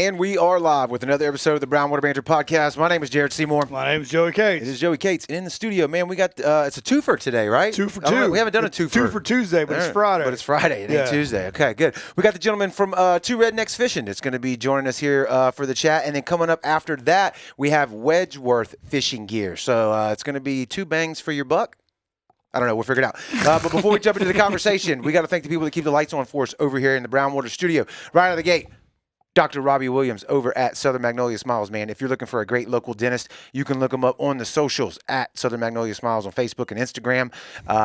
And we are live with another episode of the Brown Water Banter podcast. My name is Jared Seymour. My name is Joey Cates. It is Joey Cates. And in the studio, man, we got, it's a twofer today, right? 2 for 2. We haven't done a twofer. 2 for Tuesday, but it's Friday. But it's Friday. It ain't Tuesday. Okay, good. We got the gentleman from Two Rednecks Fishing that's going to be joining us here for the chat. And then coming up after that, we have Wedgeworth Fishing Gear. So it's going to be 2 bangs for your buck. I don't know. We'll figure it out. But before we jump into the conversation, we got to thank the people that keep the lights on for us over here in the Brown Water studio. Right out of the gate, Dr. Robbie Williams over at Southern Magnolia Smiles, man. If you're looking for a great local dentist, you can look them up on the socials at Southern Magnolia Smiles on Facebook and Instagram.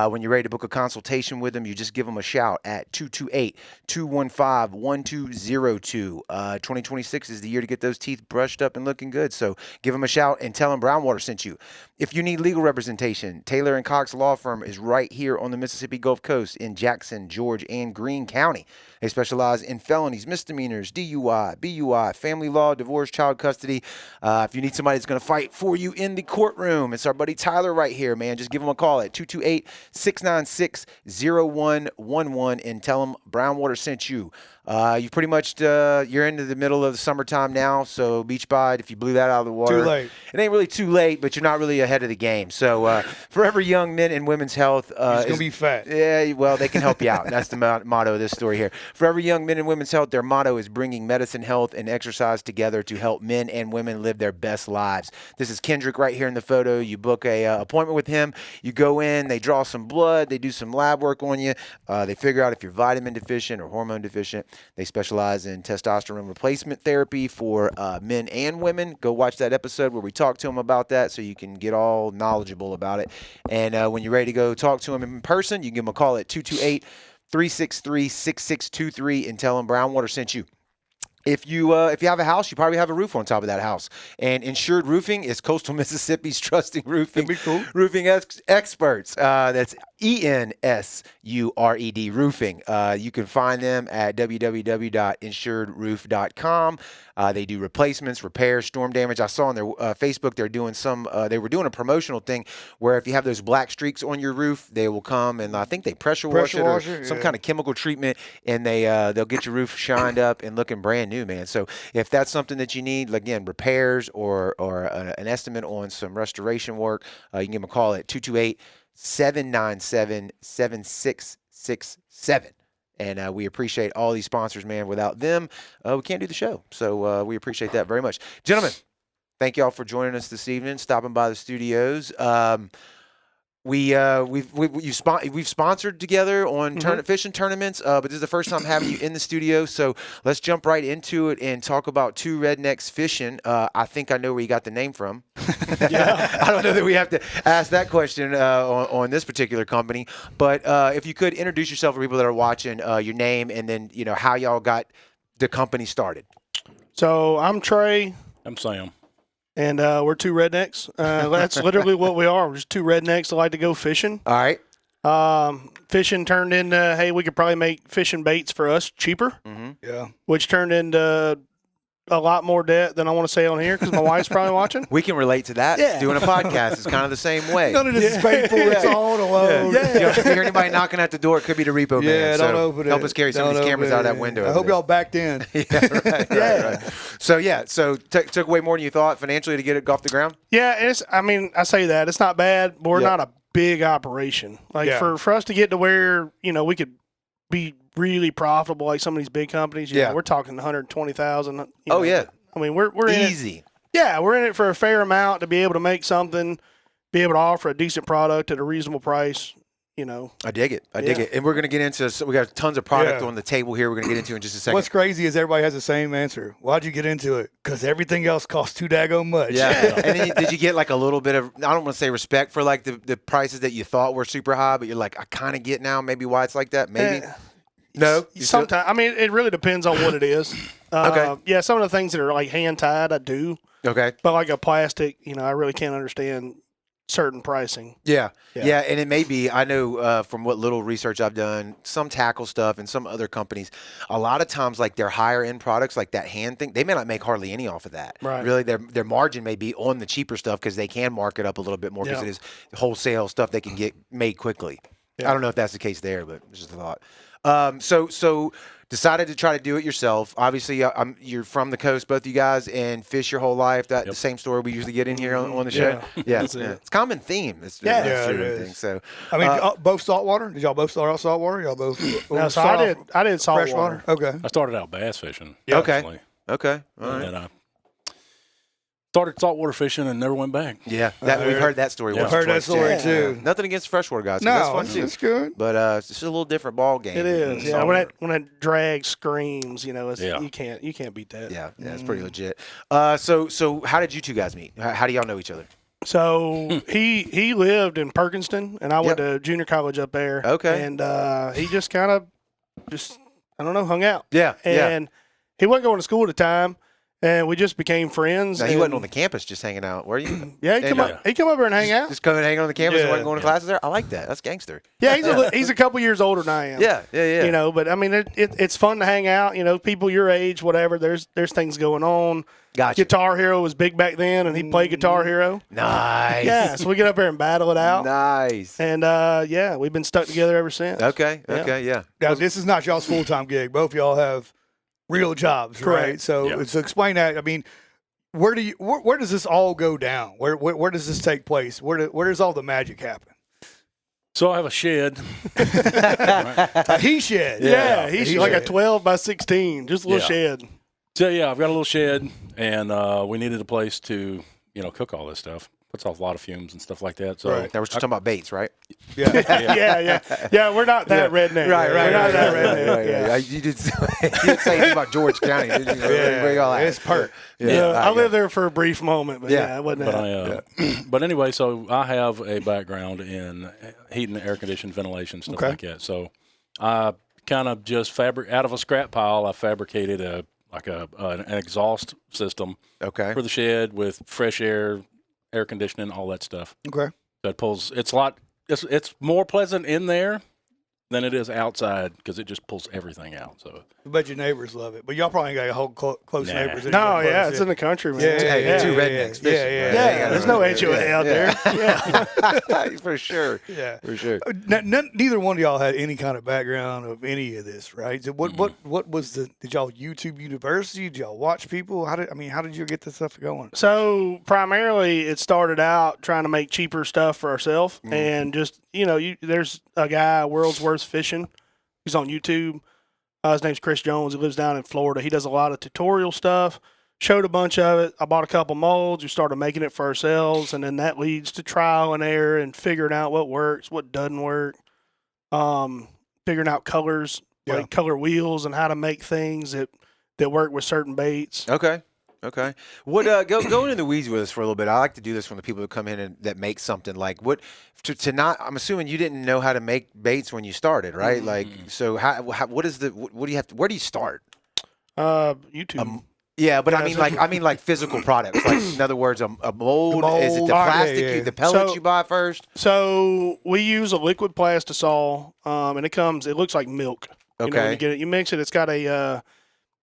When you're ready to book a consultation with them, you just give them a shout at 228-215-1202. 2026 is the year to get those teeth brushed up and looking good. So give them a shout and tell them Brown Water sent you. If you need legal representation, Taylor & Cox Law Firm is right here on the Mississippi Gulf Coast in Jackson, George, and Greene County. They specialize in felonies, misdemeanors, DUI, BUI, family law, divorce, child custody. If you need somebody that's going to fight for you in the courtroom, it's our buddy Tyler right here, man. Just give him a call at 228-696-0111 and tell him Brown Water sent you. You pretty much, you're into the middle of the summertime now, so beach bide, if you blew that out of the water. Too late. It ain't really too late, but you're not really ahead of the game. So forever young men and women's health. He's going to be fat. Yeah, well, they can help you out. That's the motto of this story here. Forever young men and women's health, their motto is bringing medicine, health, and exercise together to help men and women live their best lives. This is Kendrick right here in the photo. You book a appointment with him. You go in, they draw some blood, they do some lab work on you. They figure out if you're vitamin deficient or hormone deficient. They specialize in testosterone replacement therapy for men and women. Go watch that episode where we talk to them about that so you can get all knowledgeable about it. And when you're ready to go talk to them in person, you can give them a call at 228-363-6623 and tell them Brown Water sent you. If you have a house, you probably have a roof on top of that house. And Insured Roofing is coastal Mississippi's trusting roofing experts. That's ENSURED Roofing. You can find them at www.insuredroof.com. They do replacements, repairs, storm damage. I saw on their Facebook they were doing a promotional thing where if you have those black streaks on your roof, they will come and I think they pressure wash it or some kind of chemical treatment, and they'll get your roof shined up and looking brand new, man. So if that's something that you need, again, repairs or an estimate on some restoration work, you can give them a call at 228-797-7667. And we appreciate all these sponsors, man. Without them, we can't do the show. So we appreciate that very much. Gentlemen, thank y'all for joining us this evening, stopping by the studios. We've sponsored together on fishing tournaments, but this is the first time having you in the studio. So let's jump right into it and talk about Two Rednecks Fishing. I think I know where you got the name from. I don't know that we have to ask that question on this particular company, but if you could introduce yourself for people that are watching, your name, and then how y'all got the company started. So I'm Trey. I'm Sam. And we're two rednecks. That's literally what we are. We're just two rednecks that like to go fishing. All right. Fishing turned into, hey, we could probably make fishing baits for us cheaper. Mm-hmm. Yeah. Which turned into a lot more debt than I want to say on here because my wife's probably watching. We can relate to that. Yeah. Doing a podcast is kind of the same way. None of this is paid for. It's all alone. Yeah. If you hear anybody knocking at the door, it could be the repo man. Yeah, don't open it. Help us carry some of these cameras out of that window. I hope y'all backed in. Right. So took way more than you thought financially to get it off the ground? Yeah, I say that. It's not bad, but we're not a big operation. For us to get to where, we could be really profitable like some of these big companies, we're talking 120,000. Oh, yeah. I mean, we're easy. We're in it for a fair amount to be able to make something, be able to offer a decent product at a reasonable price. I dig it. And we're going to get into, we got tons of product on the table here we're going to get into in just a second. What's crazy is everybody has the same answer. Why'd you get into it? Because everything else costs too daggone much. Yeah. And then did you get like a little bit of, I don't want to say respect for like the prices that you thought were super high, but you're like, I kind of get now maybe why it's like that? Maybe. No? Sometimes. It really depends on what it is. Okay. Yeah, some of the things that are like hand-tied, I do. Okay. But like a plastic, I really can't understand certain pricing. Yeah. And it may be, I know from what little research I've done, some tackle stuff and some other companies, a lot of times like their higher end products, like that hand thing, they may not make hardly any off of that. Right. Really, their margin may be on the cheaper stuff because they can mark it up a little bit more because it is wholesale stuff they can get made quickly. Yeah. I don't know if that's the case there, but it's just a thought. So decided to try to do it yourself. Obviously, you're from the coast, both you guys, and fish your whole life. That the same story we usually get in here on the show. Yeah, it's a common theme. It's it is. So, I mean, both saltwater. Did y'all both start out saltwater? Y'all both? No, so I did saltwater. Okay. I started out bass fishing. Yeah. Okay. Okay. All right. And I started saltwater fishing and never went back. Yeah, we've heard that story. We've heard that story too. Nothing against freshwater guys. No, that's fun too. It's good. But it's just a little different ball game. It is. Yeah, when that drag screams, you can't beat that. Yeah, it's pretty legit. So how did you two guys meet? How do y'all know each other? So he lived in Perkinston, and I went to junior college up there. Okay. And he just kind of hung out. Yeah. And he wasn't going to school at the time. And we just became friends. Now, he wasn't on the campus just hanging out, were you? Yeah, he'd come up here and hang out. Just come and hang on the campus and wasn't going to classes there? I like that. That's gangster. Yeah, he's a couple years older than I am. Yeah. But I mean, it's fun to hang out. People your age, whatever. There's things going on. Gotcha. Guitar Hero was big back then, and he played Guitar Hero. Nice. Yeah, so we get up there and battle it out. Nice. And we've been stuck together ever since. Okay. Guys, this is not y'all's full-time gig. Both of y'all have real jobs, correct? Right? So explain that. I mean, where does this all go down? Where does this take place? Where does all the magic happen? So I have a shed. A he shed. Yeah, he's like a 12 by 16, just a little shed. So I've got a little shed, and we needed a place to cook all this stuff. Puts off a lot of fumes and stuff like that. So now we're just talking about baits, right? Yeah. We're not that redneck. Right. We're not that redneck. Right. You did say anything about George County, didn't you? It's perk. I lived there for a brief moment, but I wasn't. But anyway, so I have a background in heating, air conditioned, ventilation, stuff like that. So I kind of just out of a scrap pile, I fabricated an exhaust system for the shed with fresh air conditioning, all that stuff. Okay. That pulls. It's more pleasant in there than it is outside because it just pulls everything out. So I bet your neighbors love it, but y'all probably got a whole close neighbors. No, it's in the country, man. Yeah. Two rednecks fishing. Yeah. There's no HOA out there. Yeah, for sure. Yeah, for sure. Neither one of y'all had any kind of background of any of this, right? So what was did y'all YouTube University? Did y'all watch people? How did you get this stuff going? So primarily, it started out trying to make cheaper stuff for ourselves, and just there's a guy, World's Worst Fishing. He's on YouTube. His name's Chris Jones. He lives down in Florida. He does a lot of tutorial stuff. Showed a bunch of it. I bought a couple molds. We started making it for ourselves, and then that leads to trial and error and figuring out what works, what doesn't work. Figuring out colors, like color wheels, and how to make things that work with certain baits. Okay. What go into the weeds with us for a little bit. I like to do this when the people who come in and that make something like what to not. I'm assuming you didn't know how to make baits when you started, right? Like, so what do you have to? Where do you start? YouTube. Yeah, but I mean like physical products. Like, in other words, a mold. Is it the plastic, the pellets you buy first? So we use a liquid plastisol, and it looks like milk. Okay. When you get it, you mix it. It's got a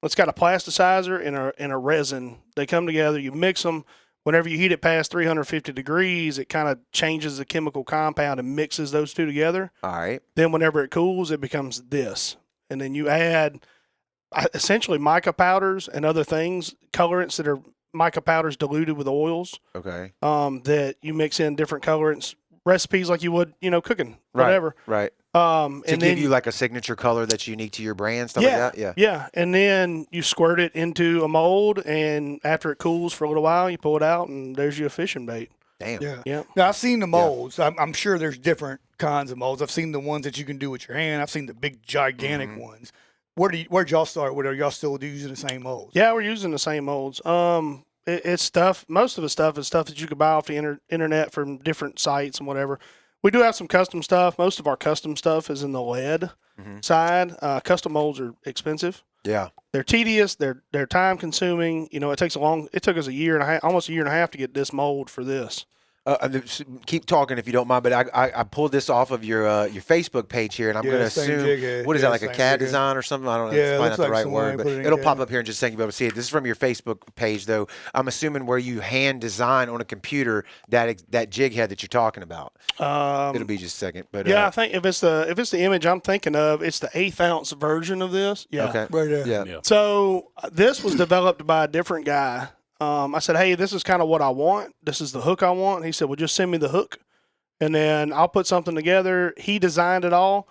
plasticizer and a resin. They come together. You mix them. Whenever you heat it past 350 degrees, it kind of changes the chemical compound and mixes those two together. All right. Then whenever it cools, it becomes this. And then you add essentially mica powders and other things, colorants that are mica powders diluted with oils. Okay. That you mix in different colorants, recipes like you would, cooking, whatever. Right. And give then you like a signature color that's unique to your brand, stuff like that? Yeah. And then you squirt it into a mold, and after it cools for a little while, you pull it out, and there's your fishing bait. Damn. Yeah. Now, I've seen the molds. I'm sure there's different kinds of molds. I've seen the ones that you can do with your hand. I've seen the big, gigantic ones. Where'd y'all start? Are y'all still using the same molds? Yeah, we're using the same molds. It's stuff. Most of the stuff is stuff that you could buy off the internet from different sites and whatever. We do have some custom stuff. Most of our custom stuff is in the lead side. Custom molds are expensive. Yeah. They're tedious. They're time consuming. It took us a year and a half, almost a year and a half to get this mold for this. Keep talking if you don't mind, but I pulled this off of your Facebook page here, and I'm going to assume, what is that, like a CAD design or something? I don't know. Yeah, it's probably not the like right word, but it'll pop up here in just a second. You'll be able to see it. This is from your Facebook page, though. I'm assuming where you hand design on a computer that jig head that you're talking about. It'll be just a second. But yeah, I think if it's the image I'm thinking of, it's the 1/8 ounce version of this. Yeah. Okay. Right there. Yeah. So this was developed by a different guy. I said, hey, this is kind of what I want. This is the hook I want. And he said, well, just send me the hook, and then I'll put something together. He designed it all.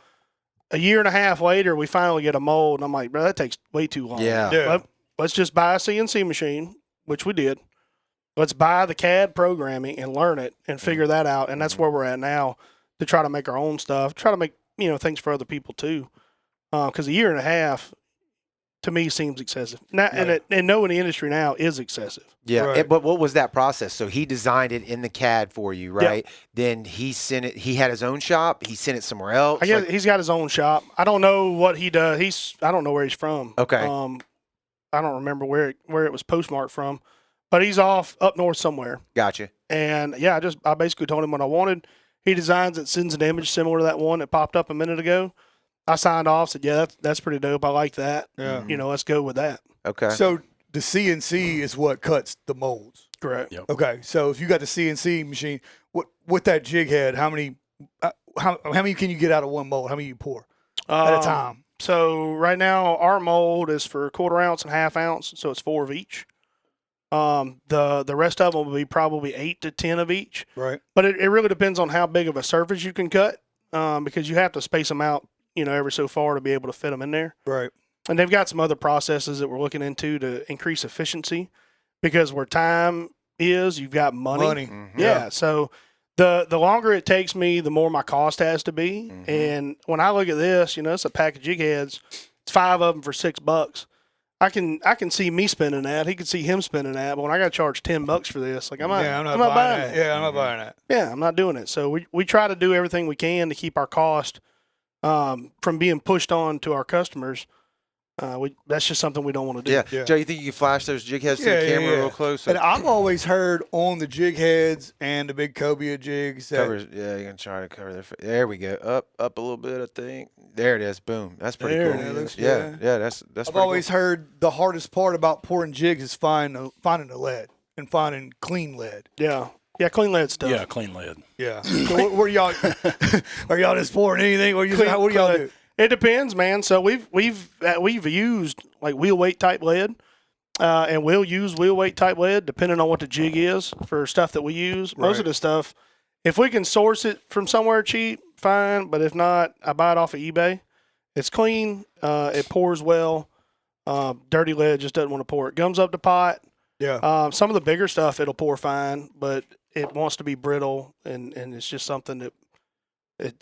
A year and a half later, we finally get a mold, and I'm like, bro, that takes way too long. Yeah. Let's just buy a CNC machine, which we did. Let's buy the CAD programming and learn it and figure that out. And that's where we're at now, to try to make our own stuff, try to make things for other people too. Because a year and a half, to me, seems excessive. Now, and knowing the industry now is excessive. Yeah, Right. but what was that process? So he designed it in the CAD for you, right? Yeah. Then he sent it. He had his own shop. He sent it somewhere else. I guess he's got his own shop. I don't know what he does. I don't know where he's from. Okay. I don't remember where it was postmarked from, but he's off up north somewhere. Gotcha. And yeah, I basically told him what I wanted. He designs it, sends an image similar to that one that popped up a minute ago. I signed off, said, yeah, that's pretty dope. I like that. Yeah. Let's go with that. Okay. So the CNC is what cuts the molds. Correct. Yep. Okay. So if you got the CNC machine, with that jig head, how many can you get out of one mold? How many you pour at a time? So right now our mold is for 1/4 ounce and 1/2 ounce, so it's 4 of each. The rest of them will be probably 8 to 10 of each. Right. But it really depends on how big of a surface you can cut, because you have to space them out, every so far to be able to fit them in there. Right. And they've got some other processes that we're looking into to increase efficiency, because where time is, you've got money. Mhm. Yeah. So the longer it takes me, the more my cost has to be. Mhm. And when I look at this, it's a pack of jig heads. It's 5 of them for $6. I can see me spending that. He could see him spending that. But when I got to charge $10 for this, like I'm not buying that. Yeah, I'm not buying that. Yeah, I'm not doing it. So we try to do everything we can to keep our cost from being pushed on to our customers. That's just something we don't want to do. Yeah. Joe, you think you can flash those jig heads to the camera real close? And I've always heard on the jig heads and the big cobia jigs that Yeah, you can try to cover their. There we go. Up a little bit, I think. There it is. Boom. That's pretty There cool. it is. Yeah, that's. I've always heard the hardest part about pouring jigs is finding the lead and finding clean lead. Yeah, clean lead stuff. Yeah, clean lead. Yeah. So what are y'all? Are y'all just pouring anything? What do y'all do? It depends, man. So we've used like wheel weight type lead, and we'll use wheel weight type lead depending on what the jig is for stuff that we use. Most of the stuff, if we can source it from somewhere cheap, fine. But if not, I buy it off of eBay. It's clean. It pours well. Dirty lead just doesn't want to pour. It gums up the pot. Yeah. Some of the bigger stuff it'll pour fine, but it wants to be brittle, and it's just something that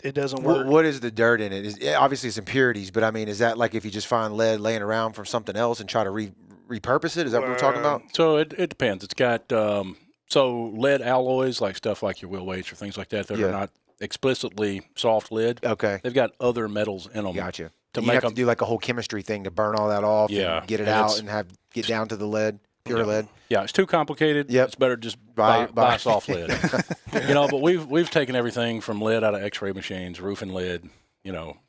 it doesn't work. What is the dirt in it? Obviously it's impurities, but I mean, is that like if you just find lead laying around from something else and try to repurpose it? Is that what we're talking about? So it depends. It's got so lead alloys, like stuff like your wheel weights or things like that are not explicitly soft lead. Okay. They've got other metals in them. Gotcha. To You make have them to do like a whole chemistry thing to burn all that off and get it out and get down to the lead, pure lead. Yeah, it's too complicated. Yep. It's better just buy soft lead. But we've taken everything from lead out of X-ray machines, roofing lead.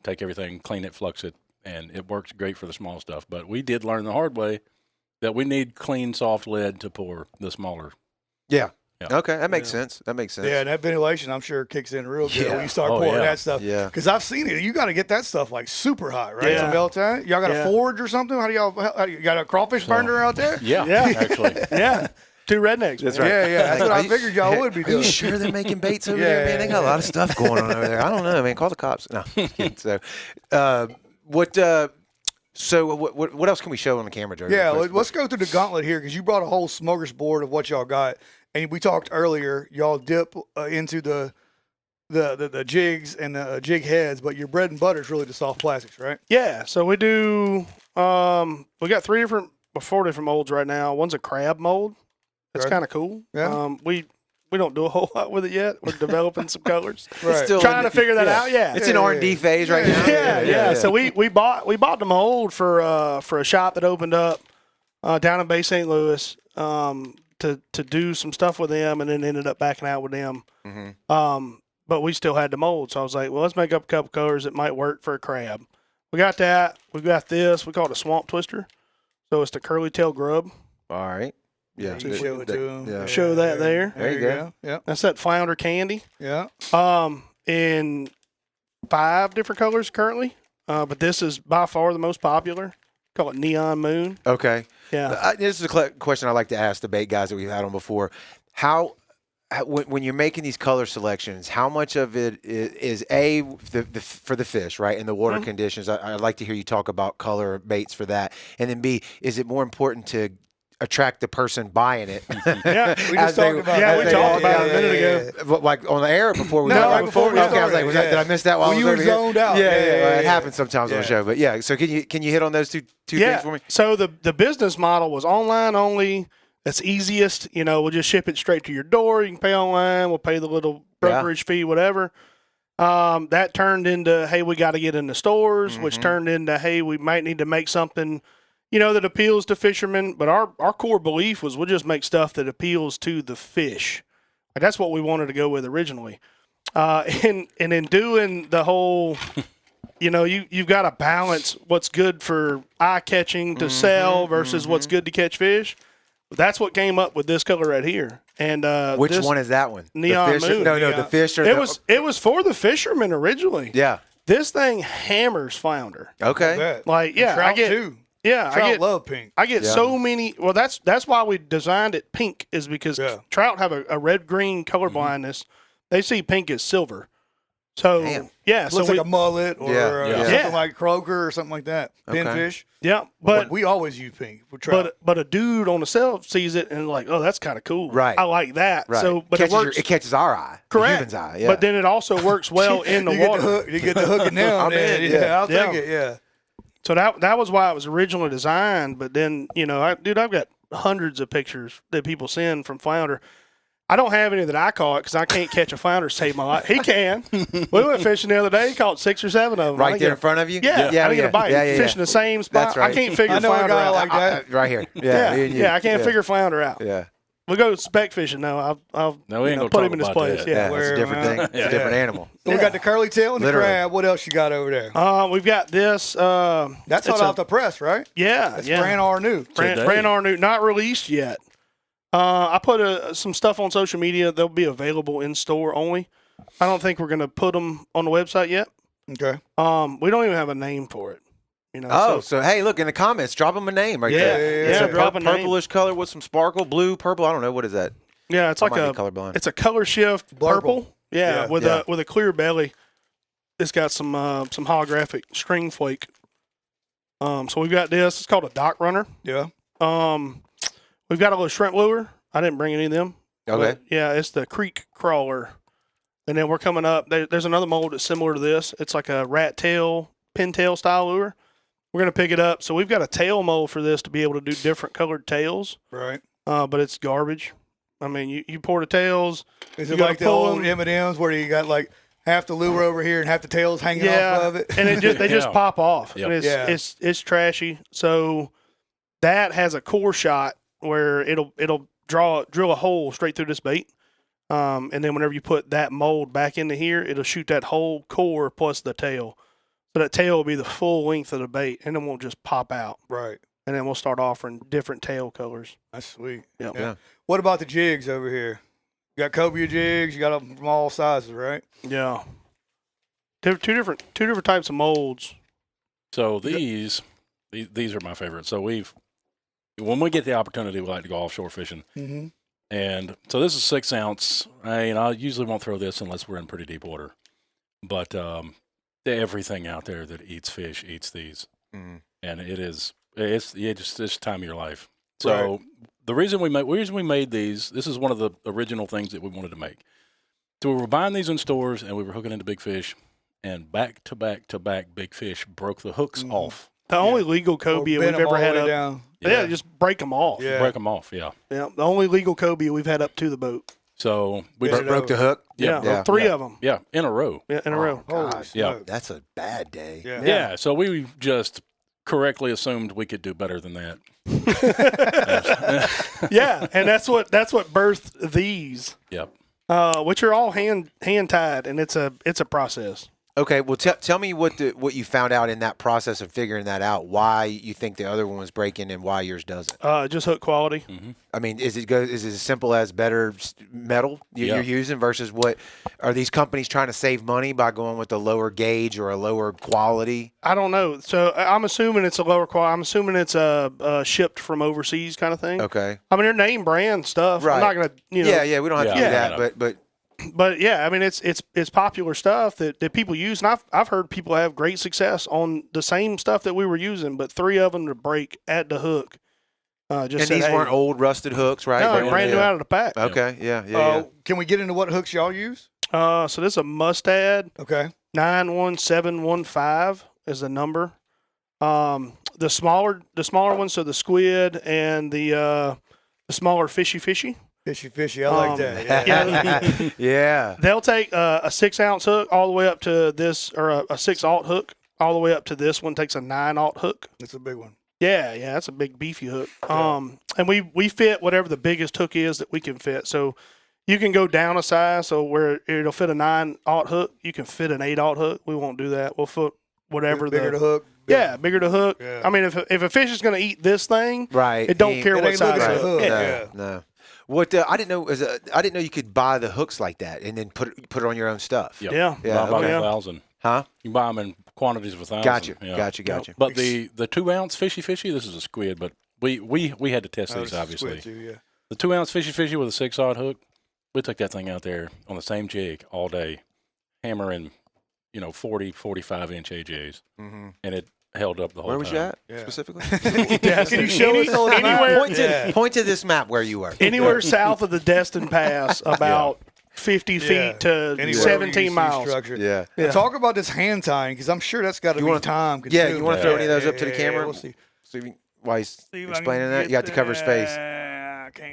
Take everything, clean it, flux it, and it works great for the small stuff. But we did learn the hard way that we need clean, soft lead to pour the smaller. Yeah. Okay, that makes sense. That makes sense. Yeah, and that ventilation, I'm sure, kicks in real good when you start Oh, pouring yeah. that stuff. Yeah. Because I've seen it. You got to get that stuff like super hot, right? Yeah. Y'all got a forge or something? How you got a crawfish burner out there? Yeah, actually. Yeah. Two rednecks. That's man. right. Yeah. That's what I figured y'all would be Are you doing. sure they're making baits over there, man? They got a lot of stuff going on over there. I don't know, man. Call the cops. No. So, what else can we show on the camera, Joe? Yeah, let's go through the gauntlet here because you brought a whole smorgasbord of what y'all got. And we talked earlier, y'all dip into the jigs and the jig heads, but your bread and butter is really the soft plastics, right? Yeah. So we do. We got 4 different molds right now. One's a crab mold. It's kind of cool. Yeah. We don't do a whole lot with it yet. We're developing some colors. Right. Still Trying to figure that out. Yeah. It's in R&D phase right now. Yeah. So we bought the mold for a shop that opened up down in Bay St. Louis. to do some stuff with them, and then ended up backing out with them. But we still had the mold, so I was like, well, let's make up a couple colors that might work for a crab. We got that. We got this. We call it a swamp twister. So it's the curly tail grub. All right. Yeah. You can show it to them. Yeah. Show that there. There you go. Yeah. That's that flounder candy. Yeah. In 5 different colors currently. But this is by far the most popular. Call it Neon Moon. Okay. Yeah. This is a question I like to ask the bait guys that we've had on before. When you're making these color selections, how much of it is for the fish, right, and the water conditions? I'd like to hear you talk about color baits for that. And then B, is it more important to attract the person buying it? Yeah, we just talked about that. we talked about it a minute ago. Like on the air before we No, went right before we okay, I was like, started, did I miss that while I was you were over here? zoned out. Yeah, it happens sometimes on the show. But yeah, so can you hit on those two things for me? So the business model was online only. That's easiest. We'll just ship it straight to your door. You can pay online. We'll pay the little brokerage fee, whatever. That turned into, hey, we got to get in the stores, which turned into, hey, we might need to make something, that appeals to fishermen. But our core belief was we'll just make stuff that appeals to the fish. Like, that's what we wanted to go with originally. And in doing the whole, you've got to balance what's good for eye-catching to sell versus what's good to catch fish. That's what came up with this color right here. And which one is that one? Neon the fish Moon. No, the fish. Or it was for the fishermen originally. Yeah. This thing hammers flounder. Okay. Like, yeah, Trout I get too. Yeah, Trout love pink. I get so many. Well, that's why we designed it pink, is because trout have a red-green color blindness. They see pink as silver. So Looks like a mullet or something like croaker or something like that. Pinfish. Yeah, but we always use pink for trout. But a dude on the shelf sees it and like, oh, that's kind of cool. Right. I like that. Right. So, but it works. It catches our eye. Correct. The human's eye. Yeah. But then it also works well in the water. You get the hook and nail. I'm in. Yeah, I'll take it. Yeah. So that was why it was originally designed. But then, I've got hundreds of pictures that people send from flounder. I don't have any that I caught because I can't catch a flounder to save my life. He can. We went fishing the other day. He caught 6 or 7 of them. Right there in front of you? Yeah. I didn't get a bite. Fishing the same spot. That's right. I can't figure I know flounder a guy out. like that. Right here. Yeah. I can't figure flounder out. Yeah. We go speck fishing now. I'll no, we ain't gonna put talk him in his about place. that. Yeah. It's a different thing. It's a different animal. So we got the curly tail and the Literally. crab. What else you got over there? We've got this. That's hot off the press, right? Yeah. That's brand R new. Brand new, not released yet. I put some stuff on social media. They'll be available in store only. I don't think we're going to put them on the website yet. Okay. We don't even have a name for it. So hey, look in the comments. Drop them a name right there. Yeah, It's a drop a name. purplish color with some sparkle, blue, purple. I don't know what is that. Yeah, it's I like might be colorblind. it's a color shift purple. Yeah, with a clear belly. It's got some holographic string flake. So we've got this. It's called a dock runner. Yeah. We've got a little shrimp lure. I didn't bring any of them. Okay. Yeah, it's the creek crawler. And then we're coming up. There's another mold that's similar to this. It's like a rat tail, pintail style lure. We're going to pick it up. So we've got a tail mold for this to be able to do different colored tails. Right. But it's garbage. I mean, you pour the tails. Is it like the old M&Ms where you got like half the lure over here and half the tails hanging off of it? And they just pop off. Yep. And it's trashy. So that has a core shot where it'll drill a hole straight through this bait. And then whenever you put that mold back into here, it'll shoot that whole core plus the tail. So that tail will be the full length of the bait, and it won't just pop out. Right. And then we'll start offering different tail colors. That's sweet. Yep. Yeah. What about the jigs over here? You got cobia jigs. You got them from all sizes, right? Yeah. Two different types of molds. So these are my favorites. So when we get the opportunity, we like to go offshore fishing. Mm-hmm. And so this is 6 ounce. I usually won't throw this unless we're in pretty deep water. But everything out there that eats fish eats these, and it's this time of your life. So the reason we made these, this is one of the original things that we wanted to make. So we were buying these in stores, and we were hooking into big fish, and back to back to back big fish broke the hooks off. The only legal cobia we've ever had up. Down. Yeah, just break them off. Yeah. Break them off. Yeah. Yeah, the only legal cobia we've had up to the boat. So we broke the hook. Yeah. 3 of them. Yeah, in a row. Yeah, in a row. Holy Gosh. Yeah. smokes. That's a bad day. Yeah. Yeah. So we just correctly assumed we could do better than that. Yeah, and that's what birthed these. Yep. Which are all hand tied, and it's a process. Okay, well, tell me what you found out in that process of figuring that out. Why you think the other one was breaking and why yours doesn't? Just hook quality. Mm-hmm. I mean, is it as simple as better metal you're using versus what are these companies trying to save money by going with a lower gauge or a lower quality? I don't know. So I'm assuming it's a lower quality. I'm assuming it's shipped from overseas kind of thing. Okay. I mean, they're name brand stuff. Right. I'm not gonna, Yeah, we don't have to do that, but yeah, I mean, it's popular stuff that people use, and I've heard people have great success on the same stuff that we were using, but 3 of them to break at the hook. Just and these weren't old rusted hooks, right? No, brand new out of the pack. Okay, yeah. Can we get into what hooks y'all use? So this is a Mustad. Okay. 91715 is the number. The smaller ones, so the squid and the smaller fishy. Fishy. I like that. Yeah. They'll take a 6-ounce hook all the way up to this, or a 6-aught hook all the way up to this one. Takes a 9-aught hook. That's a big one. Yeah, that's a big beefy hook. And we fit whatever the biggest hook is that we can fit. So you can go down a size, so where it'll fit a 9-aught hook, you can fit an 8-aught hook. We won't do that. We'll fit whatever bigger the hook. Yeah, bigger the hook. Yeah. I mean, if a fish is going to eat this thing, Right, it don't care what size right. hook. No. What I didn't know is I didn't know you could buy the hooks like that and then put it on your own stuff. Yep. Yeah. Yeah. Buy Okay. 1,000. Huh? You can buy them in quantities of 1,000. Gotcha. But the 2-ounce fishy, this is a squid, but we had to test these, obviously. Too, yeah. The 2-ounce fishy with a 6-aught hook, we took that thing out there on the same jig all day, hammering, 40, 45-inch AJs, and it held up the whole time. Where was you at specifically? Can you show us all anywhere? Point to this map where you were. Anywhere south of the Destin Pass, about 50 feet to Anywhere 17 miles. Yeah. Talk about this hand tying, because I'm sure that's got to be time. Yeah, you want to throw any of those up to the camera? We'll see. While he's explaining that, you have to cover his face.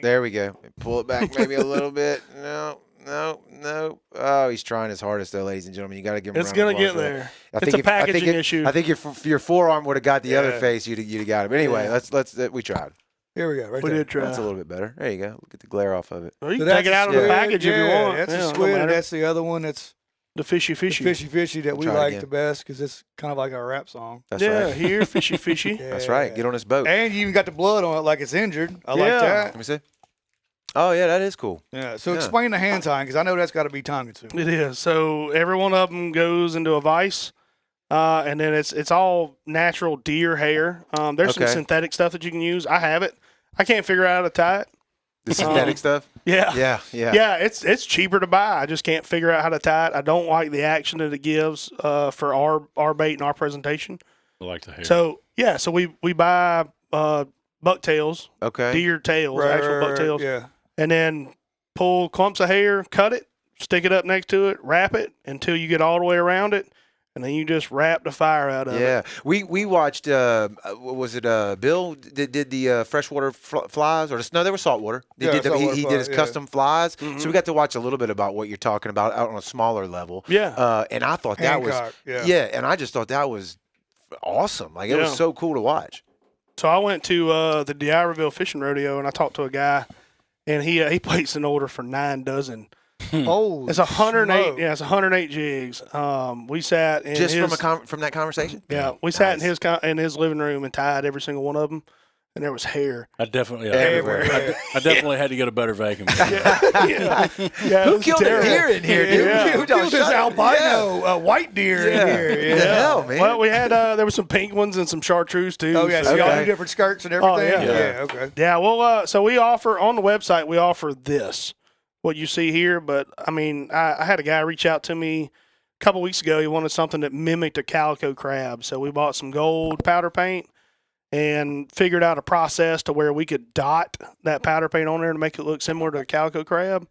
There we go. Pull it back maybe a little bit. No. Oh, he's trying his hardest, though, ladies and gentlemen. You got to give him. It's gonna get there. It's a packaging issue. I think if your forearm would have got the other face, you'd have got it. But anyway, let's we tried. Here we go. Right we there. did try. That's a little bit better. There you go. Get the glare off of it. Well, you can take it out of the package if you want. That's a a squid. And that's the other one. That's the fishy. the fishy that we like the best, because it's kind of like our rap song. That's yeah, right. Here, fishy. That's right. Get on this boat. And you even got the blood on it, like it's injured. I like that. Let me see. Oh yeah, that is cool. Yeah. So explain the hand tying, because I know that's got to be time consuming. It is. So every one of them goes into a vise, and then it's all natural deer hair. There's some synthetic stuff that you can use. I have it. I can't figure out how to tie it. The synthetic stuff. Yeah. Yeah. It's cheaper to buy. I just can't figure out how to tie it. I don't like the action that it gives for our bait and our presentation. I like the hair. So we buy bucktails, Okay. deer tails, actual bucktails. Yeah. And then pull clumps of hair, cut it, stick it up next to it, wrap it until you get all the way around it, and then you just wrap the fire out of it. Yeah, we watched. Was it Bill did the freshwater flies or no? They were saltwater. He did his custom flies. So we got to watch a little bit about what you're talking about out on a smaller level. Yeah. And I thought that was and I just thought that was awesome. Like it was so cool to watch. So I went to the D'Iberville Fishing Rodeo, and I talked to a guy, and he placed an order for 9 dozen. Oh, it's 108. Yeah, it's 108 jigs. We sat in just from that conversation. Yeah, we sat in his living room and tied every single one of them, and there was hair. I definitely everywhere. I definitely had to get a better vacuum. Who killed a deer in here, dude? Who killed this albino white deer in here? The hell, man. Well, we had there were some pink ones and some chartreuse too. Oh yeah, so y'all do different skirts and everything. Okay. Yeah, well, so we offer on the website. We offer this, what you see here. But I mean, I had a guy reach out to me a couple weeks ago. He wanted something that mimicked a calico crab, so we bought some gold powder paint and figured out a process to where we could dot that powder paint on there to make it look similar to a calico crab.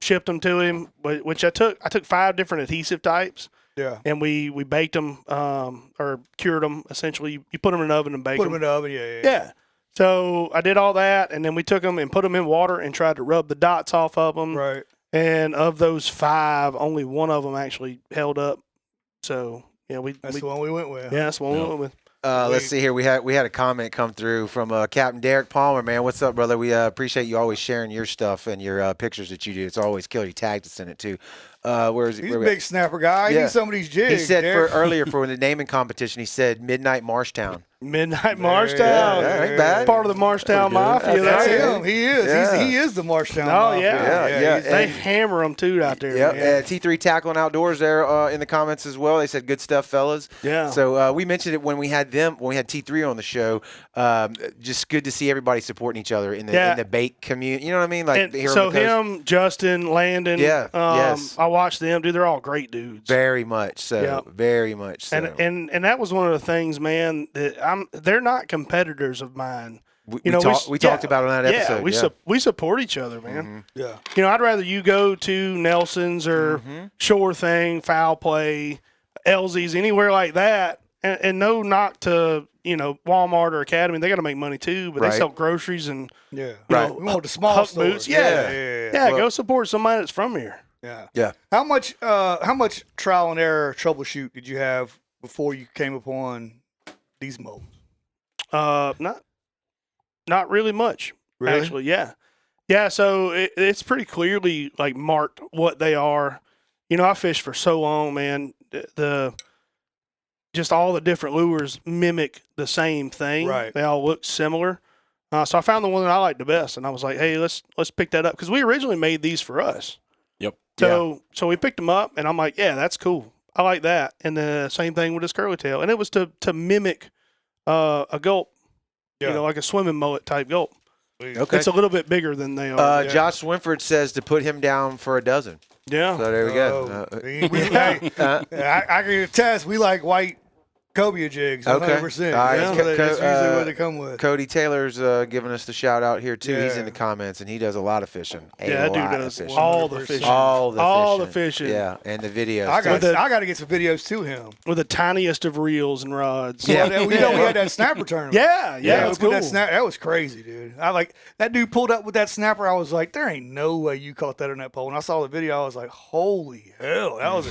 Shipped them to him, which I took 5 different adhesive types. Yeah. And we baked them or cured them. Essentially, you put them in an oven and bake them. Put them in the oven, yeah. So I did all that, and then we took them and put them in water and tried to rub the dots off of them. Right. And of those 5, only one of them actually held up. So, yeah, that's the one we went with. Yeah, that's the one we went with. Let's see here. We had a comment come through from Captain Derek Palmer. Man, what's up, brother? We appreciate you always sharing your stuff and your pictures that you do. It's always killer. You tagged us in it too. Where is he? He's a big snapper guy. I need some of these jigs. He said earlier for the naming competition. He said Midnight Marshtown. Midnight Marshtown. Yeah, ain't bad. Part of the Marshtown Mafia. That's him. He is. Yeah. He is the Marshtown Oh, Mafia. yeah. They hammer them, too, out there. Yep. T3 Tackle and Outdoors there in the comments as well. They said, good stuff, fellas. Yeah. So we mentioned it when we had T3 on the show. Just good to see everybody supporting each other in the bait community. You know what I mean? Like so him, Justin, Landon. Yes. I watched them, dude. They're all great dudes. Very much so. Yep. Very much so. And that was one of the things, man, that they're not competitors of mine. We talked about it on that episode. We support each other, man. Mm-hmm. Yeah. You know, I'd rather you go to Nelson's or Shore Thing, Foul Play, Elsie's, anywhere like that, and no knock to, Walmart or Academy. They got to make money too, but they sell groceries and we know, want the small Huck stores. boots. Yeah, well, go support somebody that's from here. Yeah. How much trial and error troubleshoot did you have before you came upon these molds? Not really much. Really? Actually, yeah. So it's pretty clearly like marked what they are. I fished for so long, man. Just all the different lures mimic the same thing. Right. They all look similar. So I found the one that I liked the best, and I was like, hey, let's pick that up because we originally made these for us. Yep. So we picked them up, and I'm like, yeah, that's cool. I like that. And the same thing with this curly tail, and it was to mimic a gulp. Like a swimming mullet type gulp. Okay. It's a little bit bigger than they are. Josh Swinford says to put him down for a dozen. Yeah. So there we go. I can attest. We like white cobia jigs. 100%. Okay. All right. That's usually what they come with. Cody Taylor's giving us the shout out here too. He's in the comments and he does a lot of fishing. That dude does all the fishing. All the fishing. Yeah, and the videos. I got to get some videos to him with the tiniest of reels and rods. Yeah, we had that snapper tournament. Yeah, that's cool. That was crazy, dude. That dude pulled up with that snapper. I was like, there ain't no way you caught that on that pole. And I saw the video. I was like, holy hell, that was.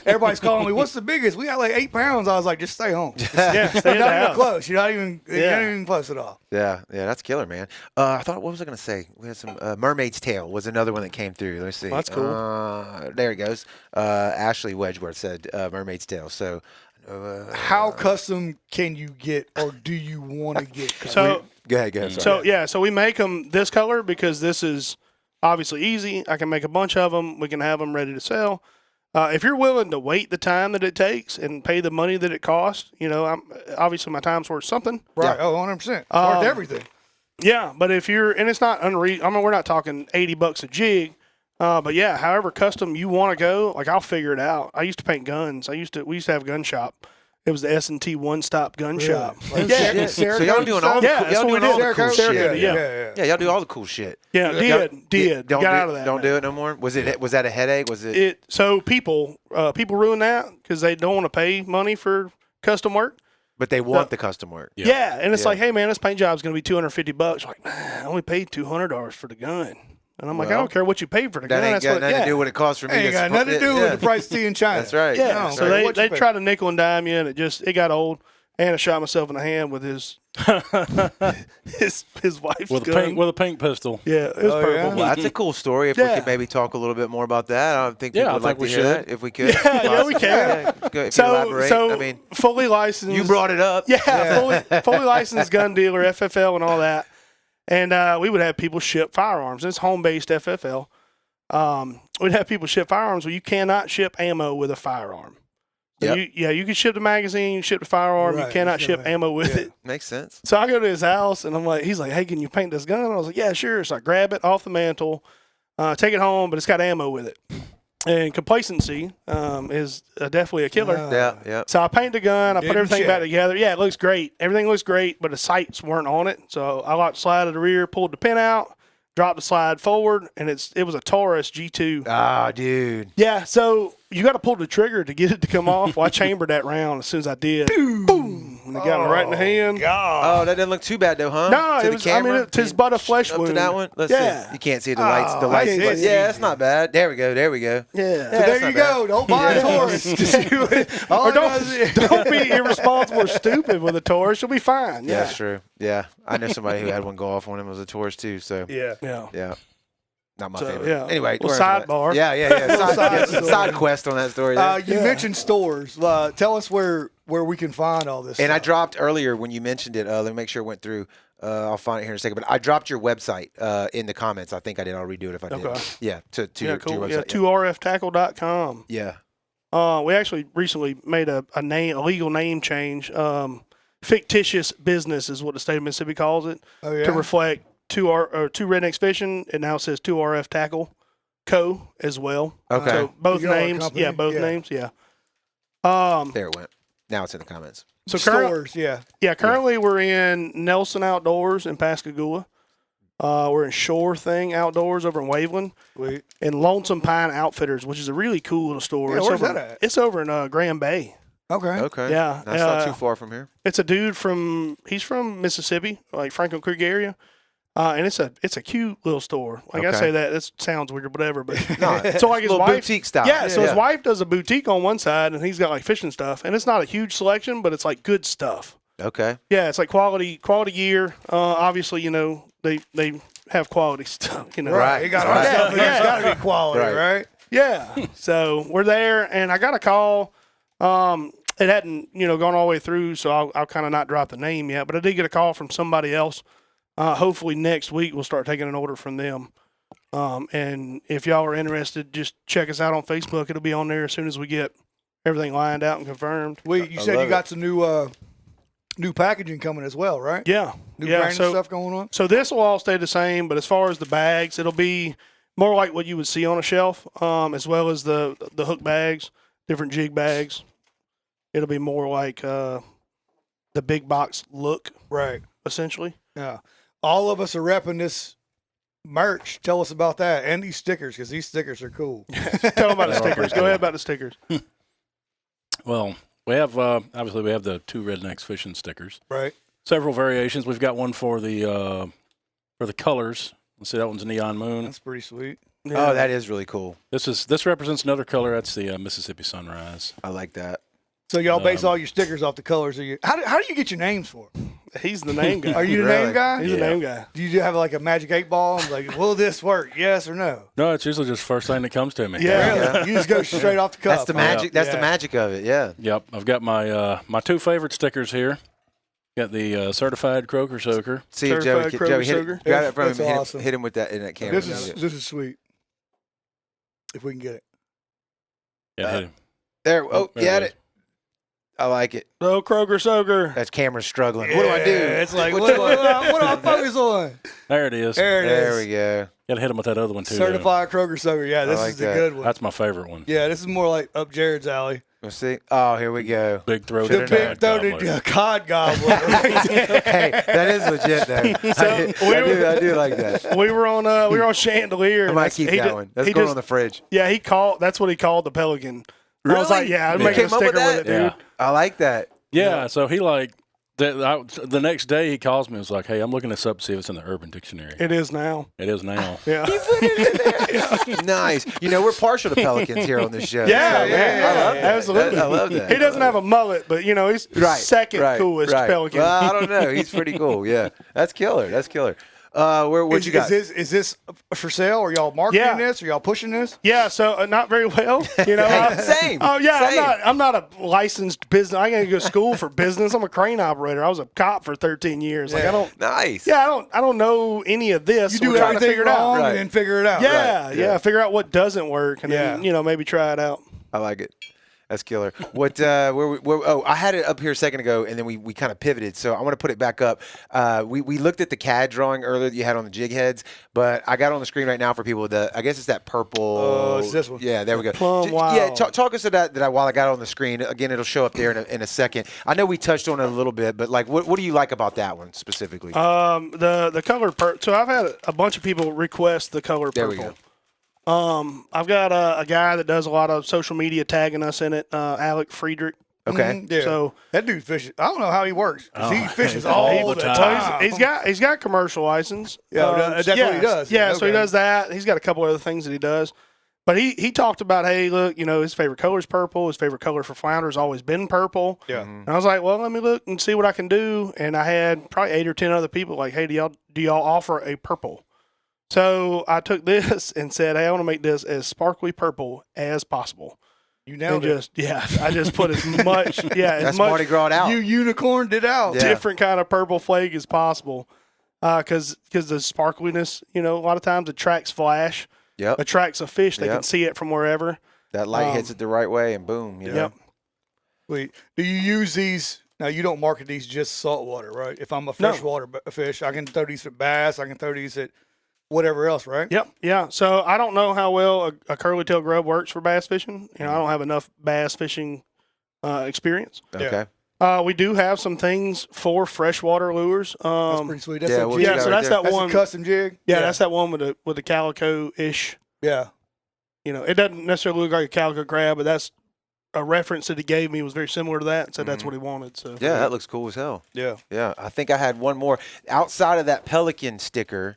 Everybody's calling me, what's the biggest? We got like 8 pounds. I was like, just stay home. Stay not even close. You're not even close at all. Yeah, that's killer, man. What was I going to say? We had some Mermaid's Tail was another one that came through. Let's see. That's cool. There he goes. Ashley Wedgeworth said Mermaid's Tail. So, how custom can you get, or do you want to get? So go ahead. Sorry. So we make them this color because this is obviously easy. I can make a bunch of them. We can have them ready to sell. If you're willing to wait the time that it takes and pay the money that it costs, obviously my time's worth something. Right. Yeah. 100%. It's worth everything. Yeah, but if you're, and it's not unreasonable. We're not talking $80 a jig, but yeah, however custom you want to go, like I'll figure it out. I used to paint guns. We used to have a gun shop. It was the S&T one-stop gun shop. Yeah. So y'all doing all the cool shit. Yeah, y'all do all the cool shit. Yeah, did. Got out of that. Don't do it no more. Was that a headache? Was it? So people ruin that because they don't want to pay money for custom work. But they want the custom work. Yeah, and it's like, hey man, this paint job's going to be $250. Like, man, I only paid $200 for the gun. And I'm like, I don't care what you paid for the gun. That ain't got nothing to do with what it costs for me. Ain't got nothing to do with the price of tea in China. That's right. Yeah. So they try to nickel and dime you, and it got old. And I shot myself in the hand with his wife's gun. With a pink pistol. Yeah, it was purple. Well, that's a cool story. If we could maybe talk a little bit more about that, I think people would like to hear that. If we could. Yeah, we can. If you elaborate. So I mean, fully licensed. You brought it up. Yeah, fully licensed gun dealer, FFL, and all that. And we would have people ship firearms. It's home-based FFL. We'd have people ship firearms. Well, you cannot ship ammo with a firearm. So you can ship the magazine, you ship the firearm. Right, you cannot ship ammo with it. Makes sense. So I go to his house, and he's like, hey, can you paint this gun? And I was like, yeah, sure. So I grab it off the mantle, take it home, but it's got ammo with it. And complacency is definitely a killer. Yeah. So I paint the gun. I put everything back together. Yeah, it looks great. Everything looks great, but the sights weren't on it. So I locked the slide to the rear, pulled the pin out, dropped the slide forward, and it was a Taurus G2. Ah, dude. Yeah, so you got to pull the trigger to get it to come off. Well, I chambered that round as soon as I did. Boom. And they got me right in the hand. God. Oh, that didn't look too bad though, huh? No, to it the was. camera? I mean, it's but a flesh Up wound. to that one. Let's Yeah. see. You can't see the lights. The Oh, lights. I see. Yeah, that's not bad. There we go. There we go. Yeah. Yeah, So that's there not you bad. go. Don't buy a Taurus. Or don't be irresponsible or stupid with a Taurus. You'll be fine. Yeah, Yeah. that's true. Yeah, I know somebody who had one go off on him. It was a Taurus too. So Yeah. yeah. Not my So, favorite. yeah. Anyway, Well, don't worry about sidebar. that. Yeah. Side Side quest on that story. There. You mentioned stores. Tell us where we can find all this. And I stuff. dropped earlier when you mentioned it. Let me make sure it went through. I'll find it here in a second. But I dropped your website in the comments. I think I did. I'll redo it if I did. Okay. Yeah. To Yeah, your cool. Yeah, website. 2rftackle.com. Yeah. We actually recently made a legal name change. Fictitious business is what the state of Mississippi calls it, Oh yeah. to reflect two Rednecks Fishing. It now says 2RF Tackle Co. as well. Okay. So both You got a names. company? Yeah, both Yeah. names. Yeah. There it went. Now it's in the comments. So stores. Yeah. currently we're in Nelson Outdoors in Pascagoula. We're in Shore Thing Outdoors over in Waveland. Sweet. And Lonesome Pine Outfitters, which is a really cool little store. Yeah, it's where's over, that at? It's over in Grand Bay. Okay. Okay. Yeah, That's not too far from here. It's a dude he's from Mississippi, like Franklin Creek area. And it's a cute little store. Like I Okay. say that, it sounds weird, whatever. But No, so like his little wife, boutique style. yeah. So his wife does a boutique on one side, and he's got like fishing stuff, and it's not a huge selection, but it's like good stuff. Okay. Yeah, it's like quality gear. Obviously, they have quality stuff. Right. You got all Right. stuff. It's got to be quality, Right. right? Yeah. So we're there, and I got a call. It hadn't, gone all the way through, so I'll kind of not drop the name yet. But I did get a call from somebody else. Hopefully next week we'll start taking an order from them. And if y'all are interested, just check us out on Facebook. It'll be on there as soon as we get everything lined out and confirmed. You I said love you got some new packaging coming as well, right? Yeah. New yeah. brand So, stuff going on. so this will all stay the same, but as far as the bags, it'll be more like what you would see on a shelf, as well as the hook bags, different jig bags. It'll be more like the big box look, Right. essentially. Yeah. All of us are repping this merch. Tell us about that and these stickers, because these stickers are cool. Tell them about the stickers. Go ahead about the stickers. Well, we have obviously we have the 2 Rednecks Fishing stickers. Right. Several variations. We've got one for the colors. Let's see, that one's a neon moon. That's pretty sweet. Oh, that is really cool. This represents another color. That's the Mississippi sunrise. I like that. So y'all base all your stickers off the colors of your. How do you get your names for? He's the name guy. Are you the Really? name guy? He's the name guy. Do you have like a magic 8 ball? And like, will this work? Yes or no? No, it's usually just first thing that comes to me. Yeah. Really? You just go straight off the cuff. That's the huh? magic. That's the Yeah. magic of it. Yeah. Yep. I've got my my 2 favorite stickers here. Got the certified croaker soaker. See if Joey, Certified Joey hit Kroger it. Grab it from That's him. awesome. Hit him with that in that camera. This is sweet. If we can get it. Yeah, hit him. There. Oh, there you it had is. it. I like it. Oh, Kroger Soaker. That's camera's struggling. What do I do? Yeah, It's like, what do I focus on? There it is. There it is. There we go. Got to hit him with that other one too. though. Certified Kroger Soaker. Yeah, this like is the that. good one. That's my favorite one. Yeah, this is more like up Jared's alley. Let's see. Oh, here we go. Big throat. The Big throated cod gobbler. Hey, that is legit though. I do like that. We were on Chandelier. I and might that's- keep he that just- one. That's he going just- on the fridge. Yeah, that's what he called the Pelican. I was Really? like, yeah, I'm You making a came up with sticker with that? it, dude. Yeah. I like that. Yeah, so he the next day he calls me and was like, "Hey, I'm looking this up to see if it's in the Urban Dictionary." It is now. It is now. Yeah. Nice. We're partial to pelicans here on this show. Yeah, So, man. I love that. Absolutely. I love that. He doesn't have a mullet, but he's second coolest Pelican. Well, I don't know. He's pretty cool. Yeah, that's killer. That's killer. What you got? Is this for sale? Are y'all marketing Yeah. this? Are y'all pushing this? Yeah, so not very well. Same. Oh yeah, Same. I'm not a licensed business. I ain't gonna go to school for business. I'm a crane operator. I was a cop for 13 years. Like I don't. Nice. Yeah, I don't know any of this. You do We're trying to everything figure it out. wrong Right. and then figure it out. Yeah, Right. yeah. Figure out what doesn't work, and Yeah. then maybe try it out. I like it. That's killer. What? I had it up here a second ago, and then we kind of pivoted. So I want to put it back up. We looked at the CAD drawing earlier that you had on the jig heads, but I got it on the screen right now for people. I guess it's that purple. Oh, it's this one. Yeah, there we go. Plum Yeah, Wild. talk us to that while I got it on the screen. Again, it'll show up there in a second. I know we touched on it a little bit, but like, what do you like about that one specifically? The color so I've had a bunch of people request the color There purple. we go. I've got a guy that does a lot of social media tagging us in it, Alec Friedrich. Okay. Yeah. So that dude fishes. I don't know how he works. 'Cause he fishes all the time. time. he's got commercial license. Yeah, that's what he does. Yeah, so he Okay. does that. He's got a couple other things that he does. But he talked about, hey, look, his favorite color is purple. His favorite color for flounder has always been purple. Yeah. And I was like, well, let me look and see what I can do. And I had probably 8 or 10 other people like, hey, do y'all offer a purple? So I took this and said, hey, I want to make this as sparkly purple as possible. You nailed it. I just put as much, That's as much Mardi Gras out. You unicorned it out. Yeah. different kind of purple flake as possible. Because the sparkliness, a lot of times attracts flash, Yep. attracts a fish. They Yep. can see it from wherever. That light hits it the right way, and boom. You know? Yep. Wait, do you use these? Now, you don't market these just saltwater, right? If I'm a freshwater fish, I can throw these at bass. I can throw these at whatever else, right? Yep. Yeah. So I don't know how well a curly tail grub works for bass fishing. I don't have enough bass fishing experience. Okay. We do have some things for freshwater lures. That's pretty sweet. That's yeah, a what jig. you Yeah, got so right that's there? that That's one. a custom jig. Yeah, that's that one with the calico-ish. Yeah. It doesn't necessarily look like a calico crab, but that's a reference that he gave me was very similar to that, and said that's what he wanted. So Yeah, that looks cool as hell. Yeah. Yeah, I think I had one more outside of that pelican sticker.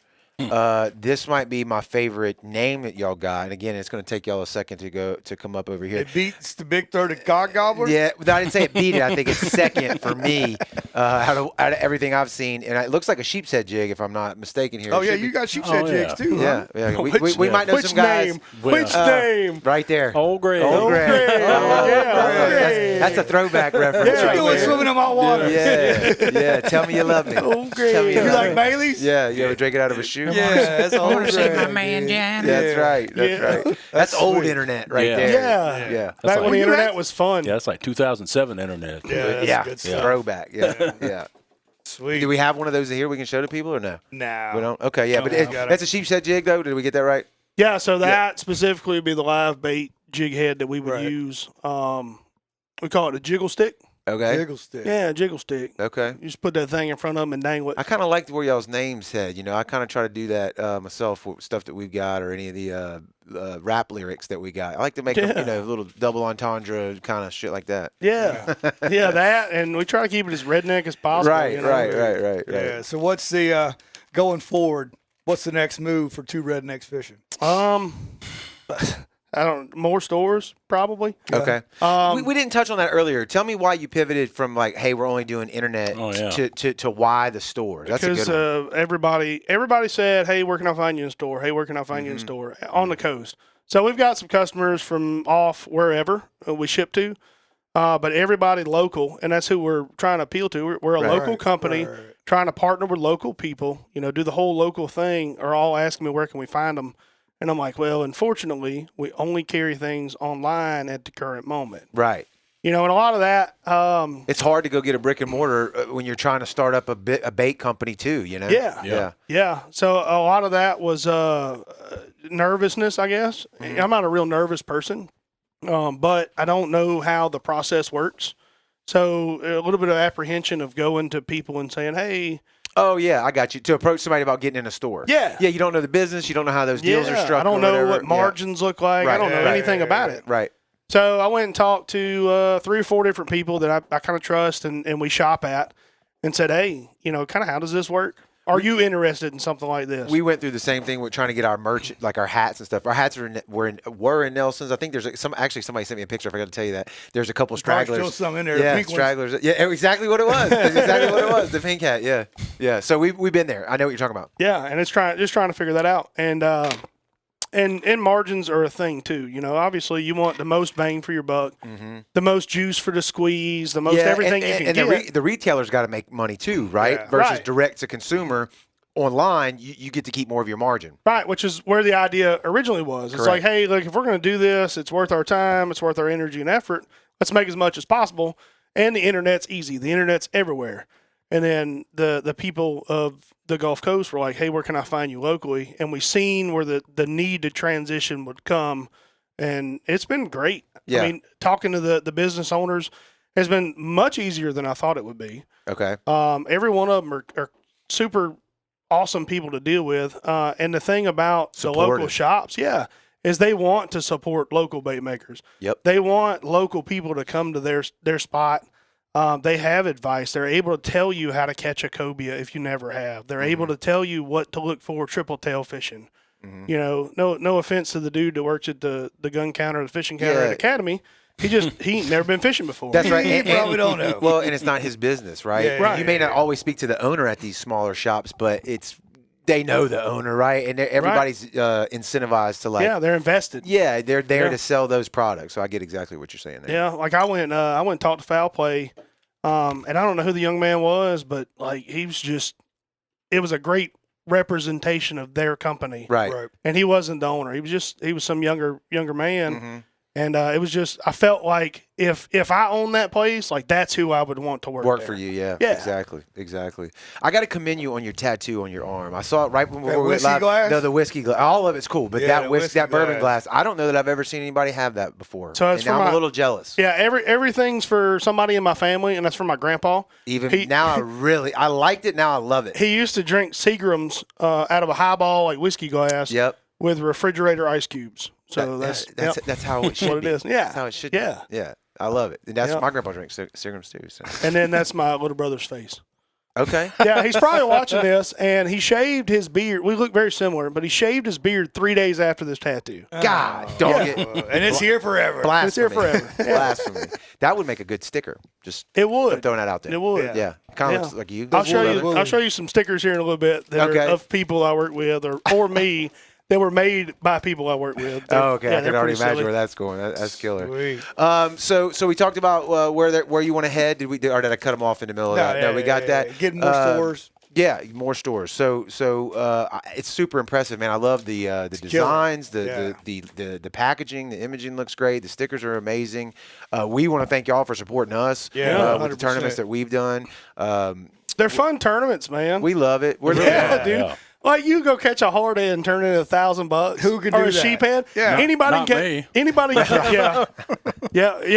This might be my favorite name that y'all got, and again, it's going to take y'all a second to come up over here. It beats the big throated cod gobbler. Yeah, I didn't say it beat it. I think it's second for me out of everything I've seen, and it looks like a sheep's head jig, if I'm not mistaken here. Oh It yeah, should be- you got sheep's head jigs too. Yeah, Huh? yeah. Which- We might know which some guys. name? Which name? Right there. Old Greg. Old Greg. Yeah. That's a throwback reference. Yeah. What right you doing there. swimming in my water? Yeah. Tell me you love me. Old Greg. Tell me You love like me. Bailey's? Yeah, you ever drink it out of a shoe? Yeah, that's all. want to see my man John. That's right. That's Yeah. right. That's old sweet. internet right Yeah. there. Yeah. Yeah. Back like- when the You internet had- was fun. Yeah, that's like 2007 internet. Yeah, that's Yeah. good stuff. Throwback. Yeah. Yeah. Sweet. Do we have one of those here we can show to people or no? Now. We don't. Okay. Yeah, but No, got it. that's a sheep's head jig though. Did we get that right? Yeah, so that specifically would be the live bait jig head that we would Right. use. We call it a jiggle stick. Okay. Jiggle stick. Yeah, jiggle stick. Okay. You just put that thing in front of them and dangle it. I kind of liked where y'all's names said. I kind of try to do that myself with stuff that we've got or any of the rap lyrics that we got. I like to make them, Yeah. a little double entendre kind of shit like that. Yeah, yeah, that, and we try to keep it as redneck as possible. Right. Yeah. So what's the going forward? What's the next move for Two Rednecks Fishing? I don't more stores probably. Okay. We didn't touch on that earlier. Tell me why you pivoted from like, hey, we're only doing internet to why the stores. That's a Because good one. everybody said, hey, where can I find you in a store? Hey, where can I find you in a store on the coast? So we've got some customers from off wherever we ship to, but everybody local, and that's who we're trying to appeal to. We're a local company trying to partner with local people, do the whole local thing, are all asking me where can we find them. And I'm like, well, unfortunately, we only carry things online at the current moment. Right. And a lot of that. It's hard to go get a brick and mortar when you're trying to start up a bait company too, Yeah. So a lot of that was nervousness, I guess. I'm not a real nervous person, but I don't know how the process works. So a little bit of apprehension of going to people and saying, hey. Oh, yeah, I got you. To approach somebody about getting in a store. Yeah. Yeah, you don't know the business. You don't know how those deals are struck. I don't or know whatever. what margins look like. Right. I don't know anything about it. Right. So I went and talked to 3 or 4 different people that I kind of trust and we shop at and said, hey, kind of how does this work? Are you interested in something like this? We went through the same thing with trying to get our merch, like our hats and stuff. Our hats were in Nelson's. I think there's somebody sent me a picture. I forgot to tell you that. There's a couple stragglers. Still some in there. Yeah, Pink ones. stragglers. Yeah, exactly what it was. That's exactly what it was. The pink hat. Yeah, yeah. So we've been there. I know what you're talking about. Yeah, and it's trying to figure that out. And margins are a thing too. Obviously you want the most bang for your buck, the most juice for the squeeze, the most everything you can get. The retailer's got to make money too, right? Yeah. Versus Right. direct to consumer. Online, you get to keep more of your margin. Right, which is where the idea originally was. It's like, hey, look, if we're going to do this, it's worth our time, it's worth our energy and effort. Let's make as much as possible. And the internet's easy. The internet's everywhere. And then the people of the Gulf Coast were like, hey, where can I find you locally? And we seen where the need to transition would come. And it's been great. Yeah. I mean, talking to the business owners has been much easier than I thought it would be. Okay. Every one of them are super awesome people to deal with. And the thing about the local shops, is they want to support local bait makers. Yep. They want local people to come to their spot. They have advice. They're able to tell you how to catch a cobia if you never have. They're able to tell you what to look for triple tail fishing. You know, no offense to the dude that works at the gun counter, the fishing counter at Academy. He ain't never been fishing before. That's right. He probably don't know. Well, and it's not his business, right? Yeah, right. You may not always speak to the owner at these smaller shops, but they know the owner, right? And everybody's incentivized to they're invested. Yeah, they're there to sell those products. So I get exactly what you're saying there. Yeah, like I went and talked to Foul Play, and I don't know who the young man was, but like it was a great representation of their company. Right. And he wasn't the owner. He was some younger man. And it was just, I felt like if I owned that place, like that's who I would want to work there. For you, yeah. Exactly. I got to commend you on your tattoo on your arm. I saw it right before we went live. Glass? No, the whiskey glass. All of it's cool, but Yeah, that bourbon glass, I don't know that I've ever seen anybody have that before. So it's I'm a little jealous. Yeah, everything's for somebody in my family, and that's for my grandpa. I liked it. Now I love it. He used to drink Seagrams out of a highball, like whiskey glass. Yep. With refrigerator ice cubes. So that's how it should what be. It is. Yeah. That's how it should be. Yeah. I love it. And that's my grandpa drinks Seagrams too. So. And then that's my little brother's face. Okay. Yeah, he's probably watching this, and he shaved his beard. We look very similar, but he shaved his beard 3 days after this tattoo. God, dog it. And it's here forever. Blasphemy. It's here forever. Blasphemy. That would make a good sticker. Just it would. throwing that out there. It would. Yeah. Kind of looks like you. I'll show you some stickers here in a little bit that are of people I work with or me. They were made by people I work with. I can already imagine where that's going. That's killer. Sweet. So we talked about where you want to head. Or did I cut them off in the middle of that? No, we got that. Getting more stores. Yeah, more stores. So it's super impressive, man. I love the designs, the packaging, the imaging looks great. The stickers are amazing. We want to thank y'all for supporting us with the tournaments that we've done. They're fun tournaments, man. We love it. Dude. Yeah. Like you go catch a hardhead and turn it into $1,000. Who could do or a that? sheephead? Yeah. Anybody Not can. me. Anybody? Yeah.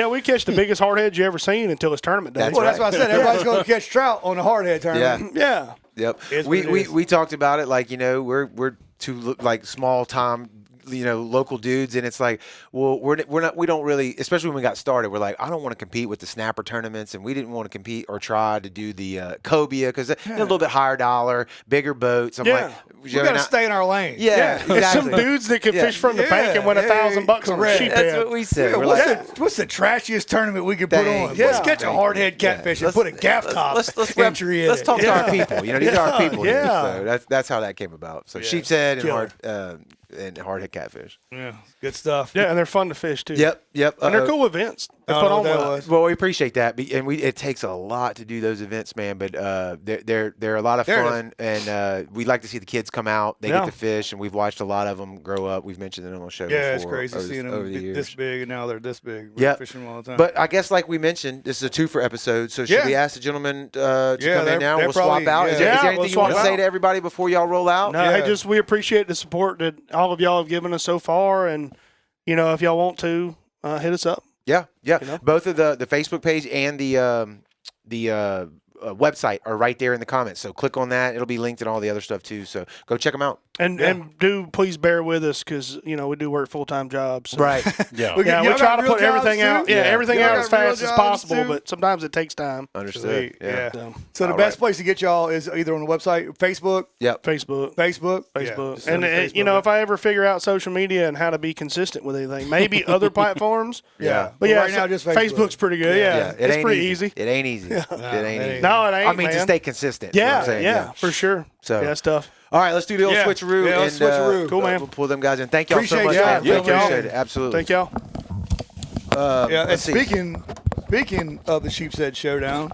We catch the biggest hardhead you ever seen until it's tournament day. That's That's why I said everybody's going to catch trout on the hardhead tournament. Yeah. Yep. We talked about it like we're two like small time local dudes, and it's like, well, we don't really, especially when we got started, we're like, I don't want to compete with the snapper tournaments, and we didn't want to compete or try to do the cobia because a little bit higher dollar, bigger boats. I'm like, we got to stay in our lane. Yeah, exactly. Some dudes that can fish from the bank and win $1,000 on a sheephead. That's what we said. What's the trashiest tournament we could put on? Yeah. Let's catch a hardhead catfish and put a gaff top entry in. Let's talk to our people. These are our people. Yeah. Here, so that's how that came about. So sheep's head and hardhead catfish. Yeah, good stuff. Yeah, and they're fun to fish too. Yep. And they're cool events. They're put on well, we appreciate that, and it takes a lot to do those events, man. But they're a lot of fun, and we like to see the kids come out. They get to fish, and we've watched a lot of them grow up. We've mentioned it on the show. Yeah, before, it's crazy seeing them this big, and now they're this big. We're fishing them all the time. But I guess, like we mentioned, this is a 2 for episode. So should we ask the gentlemen to come in now? We'll swap out. Is there anything you want to say to everybody before y'all roll out? No, we appreciate the support that all of y'all have given us so far, and if y'all want to hit us up. Yeah. Both of the Facebook page and the website are right there in the comments. So click on that; it'll be linked and all the other stuff too. So go check them out. And do please bear with us because we do work full-time jobs. So. Right. We try to put everything out. Yeah, everything out as fast as possible, but sometimes it takes time. Understood. Yeah. So the best place to get y'all is either on the website, Facebook. Yep. Facebook. Yeah. And if I ever figure out social media and how to be consistent with anything, maybe other platforms. Yeah. But right now, just Facebook's pretty good. Yeah. It's pretty easy. It ain't easy. It ain't easy. No, it ain't. I mean, to stay consistent. Yeah, for sure. So that's tough. All right, let's do the old switcheroo. Yeah, switcheroo. Cool, man. We'll pull them guys in. Thank y'all so Appreciate much. y'all. Man. Thank y'all. Appreciate it. Absolutely. Thank y'all. And speaking of the Sheep's Head Showdown,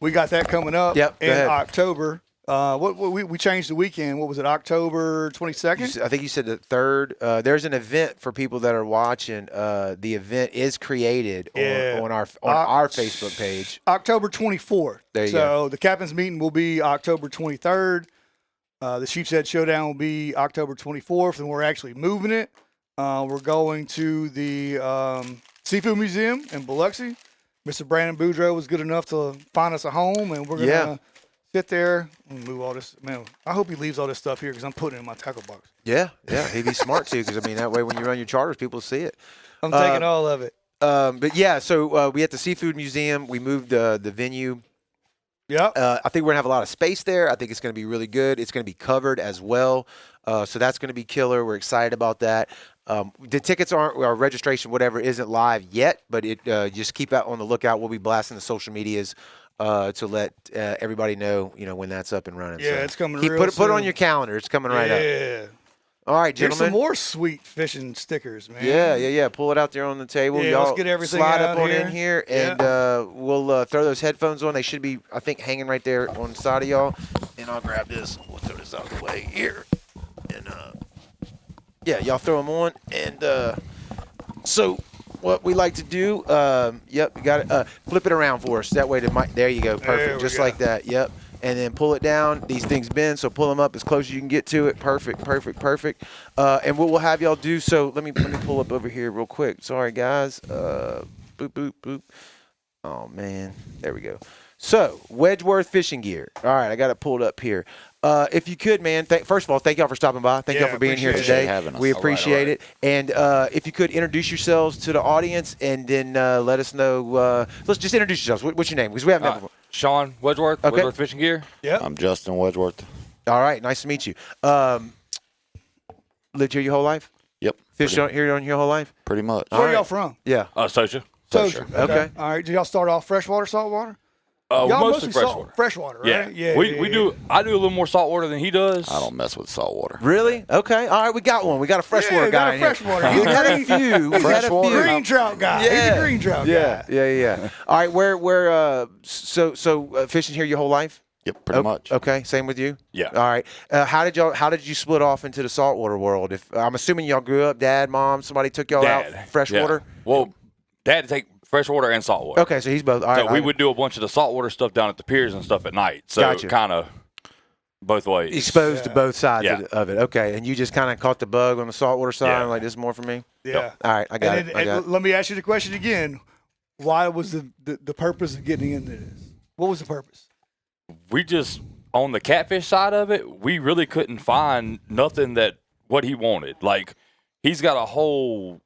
we got that coming up in October. We changed the weekend. What was it? October 22nd? I think you said the 3rd. There's an event for people that are watching. The event is created on our Facebook page. October 24th. There you go. go. The captain's meeting will be October 23rd. The Sheep's Head Showdown will be October 24th, and we're actually moving it. We're going to the Seafood Museum in Biloxi. Mr. Brandon Boudreaux was good enough to find us a home, and we're going to sit there and move all this. Man, I hope he leaves all this stuff here because I'm putting it in my tackle box. Yeah, he'd be smart too, because I mean that way when you run your charters, people see it. I'm taking all of it. But yeah, so we at the Seafood Museum. We moved the venue. Yep. I think we're gonna have a lot of space there. I think it's gonna be really good. It's gonna be covered as well, so that's gonna be killer. We're excited about that. The tickets aren't, or registration, whatever, isn't live yet, but it just keep out on the lookout. We'll be blasting the social medias to let everybody know, when that's up and running. Yeah, so it's coming. put it on your calendar. It's coming right up. Yeah. All right, There's gentlemen. some more sweet fishing stickers, man. Yeah. Pull it out there on the table. Yeah, Y'all let's get everything slide out up on here. in here, and we'll throw those headphones on. They should be, I think, hanging right there on the side of y'all. And I'll grab this. We'll throw this out of the way here. And y'all throw them on. And so what we like to do, you got it. Flip it around for us. That way, there you go. Perfect. Just like that. Yep. And then pull it down. These things bend, so pull them up as close as you can get to it. Perfect. And what we'll have y'all do, so let me pull up over here real quick. Sorry, guys. Boop, boop, boop. Oh, man. There we go. So, Wedgeworth Fishing Gear. All right, I got it pulled up here. If you could, man, first of all, thank y'all for stopping by. Thank y'all for being here today. We appreciate it. And if you could introduce yourselves to the audience, and then let us know. Let's just introduce yourselves. What's your name? Because we haven't met before. Sean Wedgeworth, Okay. Wedgeworth Fishing Gear. Yeah. I'm Justin Wedgeworth. All right, nice to meet you. Lived here your whole life? Yep. Fished here on your whole life? Pretty much. Where right. y'all from? Yeah. Socha. Social. Okay. All right. Did y'all start off freshwater, saltwater? Y'all Mostly freshwater. Freshwater, right? Yeah. We do. I do a little more saltwater than he does. I don't mess with salt water. Really? Okay. All right, we got one. We got a freshwater guy in here. freshwater. We've had a few. We've had a few. Green trout guy. He's a green trout guy. Yeah. All right, where so fishing here your whole life? Yep, pretty much. Okay, same with you. Yeah. All right. How did you split off into the saltwater world? If I'm assuming y'all grew up, dad, mom, somebody took y'all Dad. out freshwater. Yeah. Well, Dad take freshwater and saltwater. Okay, so he's both. All right. So we would do a bunch of the saltwater stuff down at the piers and stuff at night. So Gotcha. kind of both ways. Exposed to both sides Yeah. of it. Okay, and you just kind of caught the bug on the saltwater side. Yeah. And like, this is more for me. Yeah. All right, I got And it. then, let me ask you the question again. Why was the purpose of getting into this? What was the purpose? We just, on the catfish side of it, we really couldn't find nothing that what he wanted. Like, he's got a whole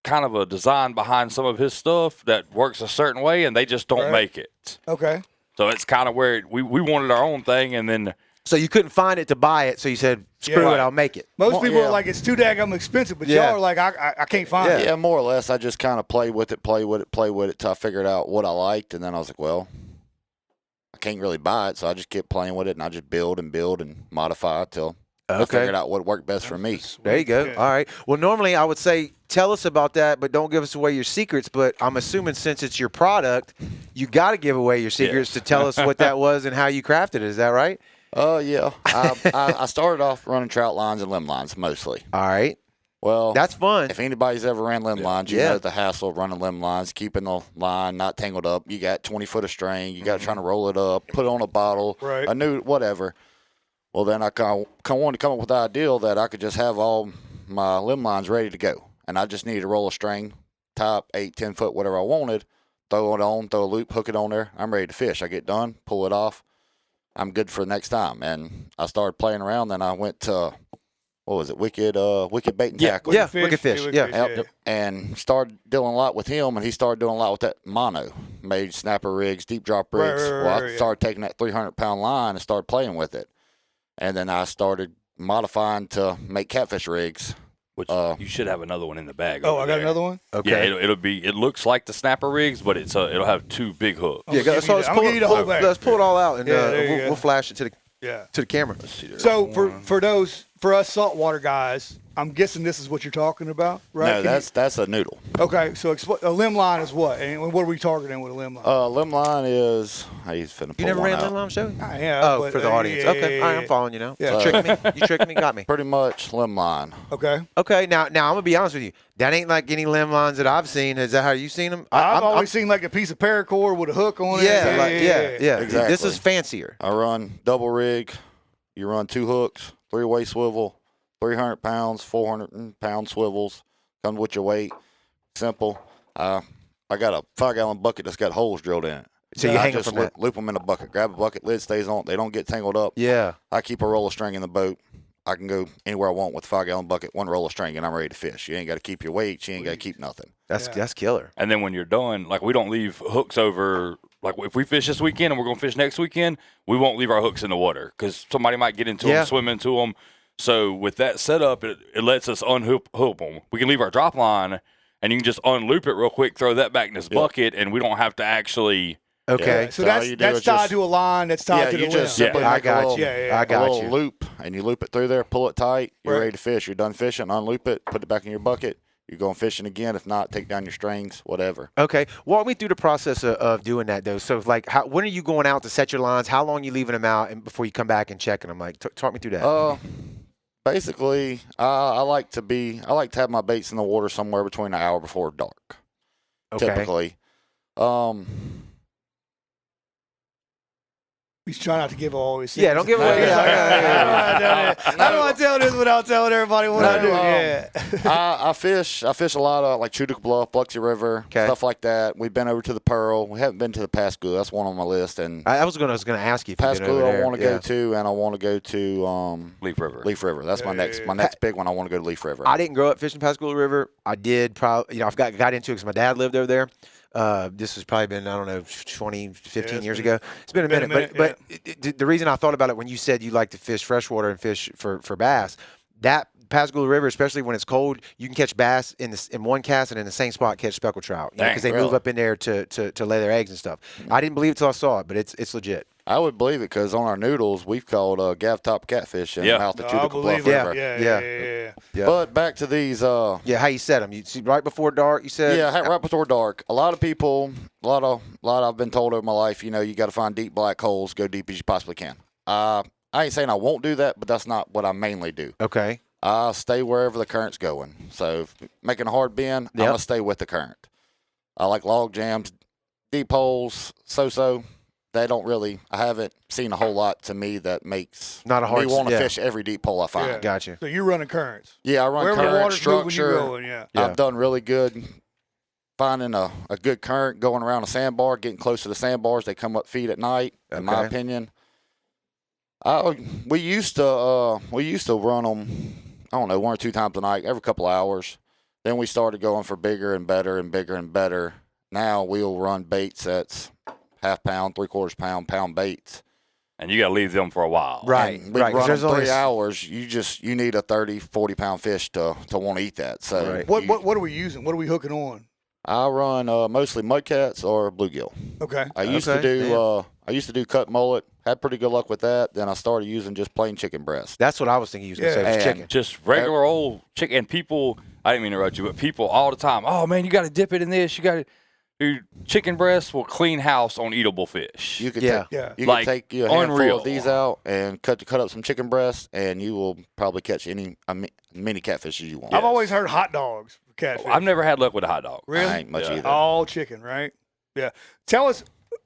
kind of a design behind some of his stuff that works a certain way, and they just don't make it. Okay. So it's kind of where we wanted our own thing, and then So you couldn't find it to buy it, so you said, "Screw Yeah. it, I'll make it." Most people are like, it's too daggum expensive, but Yeah. y'all are like, I can't find it. Yeah, more or less. I just kind of play with it till I figured out what I liked, and then I was like, well, I can't really buy it, so I just kept playing with it, and I just build and modify till I figured out what worked best for me. There you go. Yeah. All right. Well, normally I would say tell us about that, but don't give us away your secrets. But I'm assuming since it's your product, you got to give away your secrets to tell us what that was and how you crafted it. Is that right? Yeah. I started off running trout lines and limb lines mostly. All right. Well, That's fun. if anybody's ever ran limb lines, you Yeah. know the hassle of running limb lines, keeping the line not tangled up. You got 20 foot of string. You got to try to roll it up, put it on a bottle, Right. a new whatever. Well, then I kind of wanted to come up with the idea that I could just have all my limb lines ready to go. And I just needed to roll a string, top 8, 10 foot, whatever I wanted, throw it on, throw a loop, hook it on there. I'm ready to fish. I get done, pull it off. I'm good for the next time. And I started playing around. Then I went to, what was it, Wicked Bait and Tackle. Yeah, Wicked Fish. Yeah. Yep. And started dealing a lot with him, and he started doing a lot with that mono. Made snapper rigs, deep drop rigs. I started taking that 300-pound line and started playing with it. And then I started modifying to make catfish rigs. which you should have another one in the bag. Oh, over I got there. another one? Okay. Yeah, it looks like the snapper rigs, but it'll have two big hooks. Yeah, let's I'm gonna give you the whole bag. Let's pull it all out, and Yeah, there you go. we'll flash it to Yeah. the camera. Let's see, there's So one. for us saltwater guys, I'm guessing this is what you're talking about, right? No, that's a noodle. Okay, so a limb line is what? And what are we targeting with a limb line? Limb line is he's finna pull You never one ran out. Limb Line Show? I have. Oh, but, for the audience. yeah, Okay, yeah, all right, yeah. I'm following you now. Yeah. You tricked me, got me. Pretty much limb line. Okay. Okay, now I'm gonna be honest with you. That ain't like any limb lines that I've seen. Is that how you seen them? I've always seen like a piece of paracord with a hook on it. Yeah. Exactly. This is fancier. I run double rig. You run 2 hooks, 3-way swivel, 300 pounds, 400-pound swivels. Comes with your weight. Simple. I got a 5-gallon bucket that's got holes drilled in it. So you I hang them just from that. loop them in a bucket. Grab a bucket, lid stays on. They don't get tangled up. Yeah. I keep a roll of string in the boat. I can go anywhere I want with a 5-gallon bucket, one roll of string, and I'm ready to fish. You ain't got to keep your weights. You ain't got to keep nothing. That's killer. And then when you're done, like we don't leave hooks over. Like if we fish this weekend and we're going to fish next weekend, we won't leave our hooks in the water because somebody might get into them, swim into them. So with that setup, it lets us unhook them. We can leave our drop line, and you can just unloop it real quick, throw that back in this bucket, and we don't have to actually. Okay. Yeah. So that's tied to a line. That's tied to the limb. Simply I make got a little, you. I got a little you. loop, and you loop it through there, pull it tight. You're ready to fish. You're done fishing. Unloop it, put it back in your bucket. You're going fishing again. If not, take down your strings, whatever. Okay. Walk me through the process of doing that, though. So, like, when are you going out to set your lines? How long are you leaving them out and before you come back and checking them? Like, talk me through that. Basically, I like to have my baits in the water somewhere between an hour before dark. Okay. Typically. He's trying not to give all his Yeah, don't give away. I don't want to tell this without telling everybody what I do. I fish a lot of like Chudic Bluff, Biloxi River, stuff like that. We've been over to the Pearl. We haven't been to the Pascagoula. That's one on my list. And I was gonna ask you if Pascagoula I want to go to, and I want to go to Leaf River. Leaf River. That's my next big one. I want to go to Leaf River. I didn't grow up fishing Pascagoula River. I did probably, I've got into it because my dad lived over there. This has probably been, I don't know, 20, 15 years ago. It's been a minute. But the reason I thought about it when you said you like to fish freshwater and fish for bass, that Pascagoula River, especially when it's cold, you can catch bass in one cast and in the same spot catch speckled trout because they move up in there to lay their eggs and stuff. I didn't believe it till I saw it, but it's legit. I would believe it because on our noodles, we've caught gav top catfish in the mouth of Chudic Bluff River. Yeah. But back to these. How you set them? You see right before dark. You said. Yeah, right before dark. A lot of people, a lot I've been told over my life. You got to find deep black holes. Go deep as you possibly can. I ain't saying I won't do that, but that's not what I mainly do. Okay. I stay wherever the current's going. So if making a hard bend, I'm gonna stay with the current. I like log jams, deep holes, so. They don't really. I haven't seen a whole lot to me that makes not a hard. Me want to fish every deep hole I find. Yeah. Gotcha. So you're running currents. Yeah, I run wherever current, the water's structure. moving, you're going. I've done really good finding a good current going around a sandbar, getting close to the sandbars. They come up feed at night. In my opinion, we used to run them. I don't know, 1 or 2 times a night, every couple hours. Then we started going for bigger and better and bigger and better. Now we'll run baits that's half pound, 3/4 pound, pound baits. And you got to leave them for a while. Right. We run them 3 hours. You need a 30, 40 pound fish to want to eat that. So what are we using? What are we hooking on? I run mostly mudcats or bluegill. Okay. I used to do cut mullet. Had pretty good luck with that. Then I started using just plain chicken breast. That's what I was thinking you was going to say. Chicken. Just regular old chicken. And people, I didn't mean to interrupt you, but people all the time, oh, man, you got to dip it in this. You got to do chicken breast will clean house on eatable fish. You could take a handful of these out and cut up some chicken breast, and you will probably catch any many catfishes you want. I've always heard hot dogs for catfish. I've never had luck with a hot dog. Really? I ain't much either. All chicken, right? Yeah. Tell us,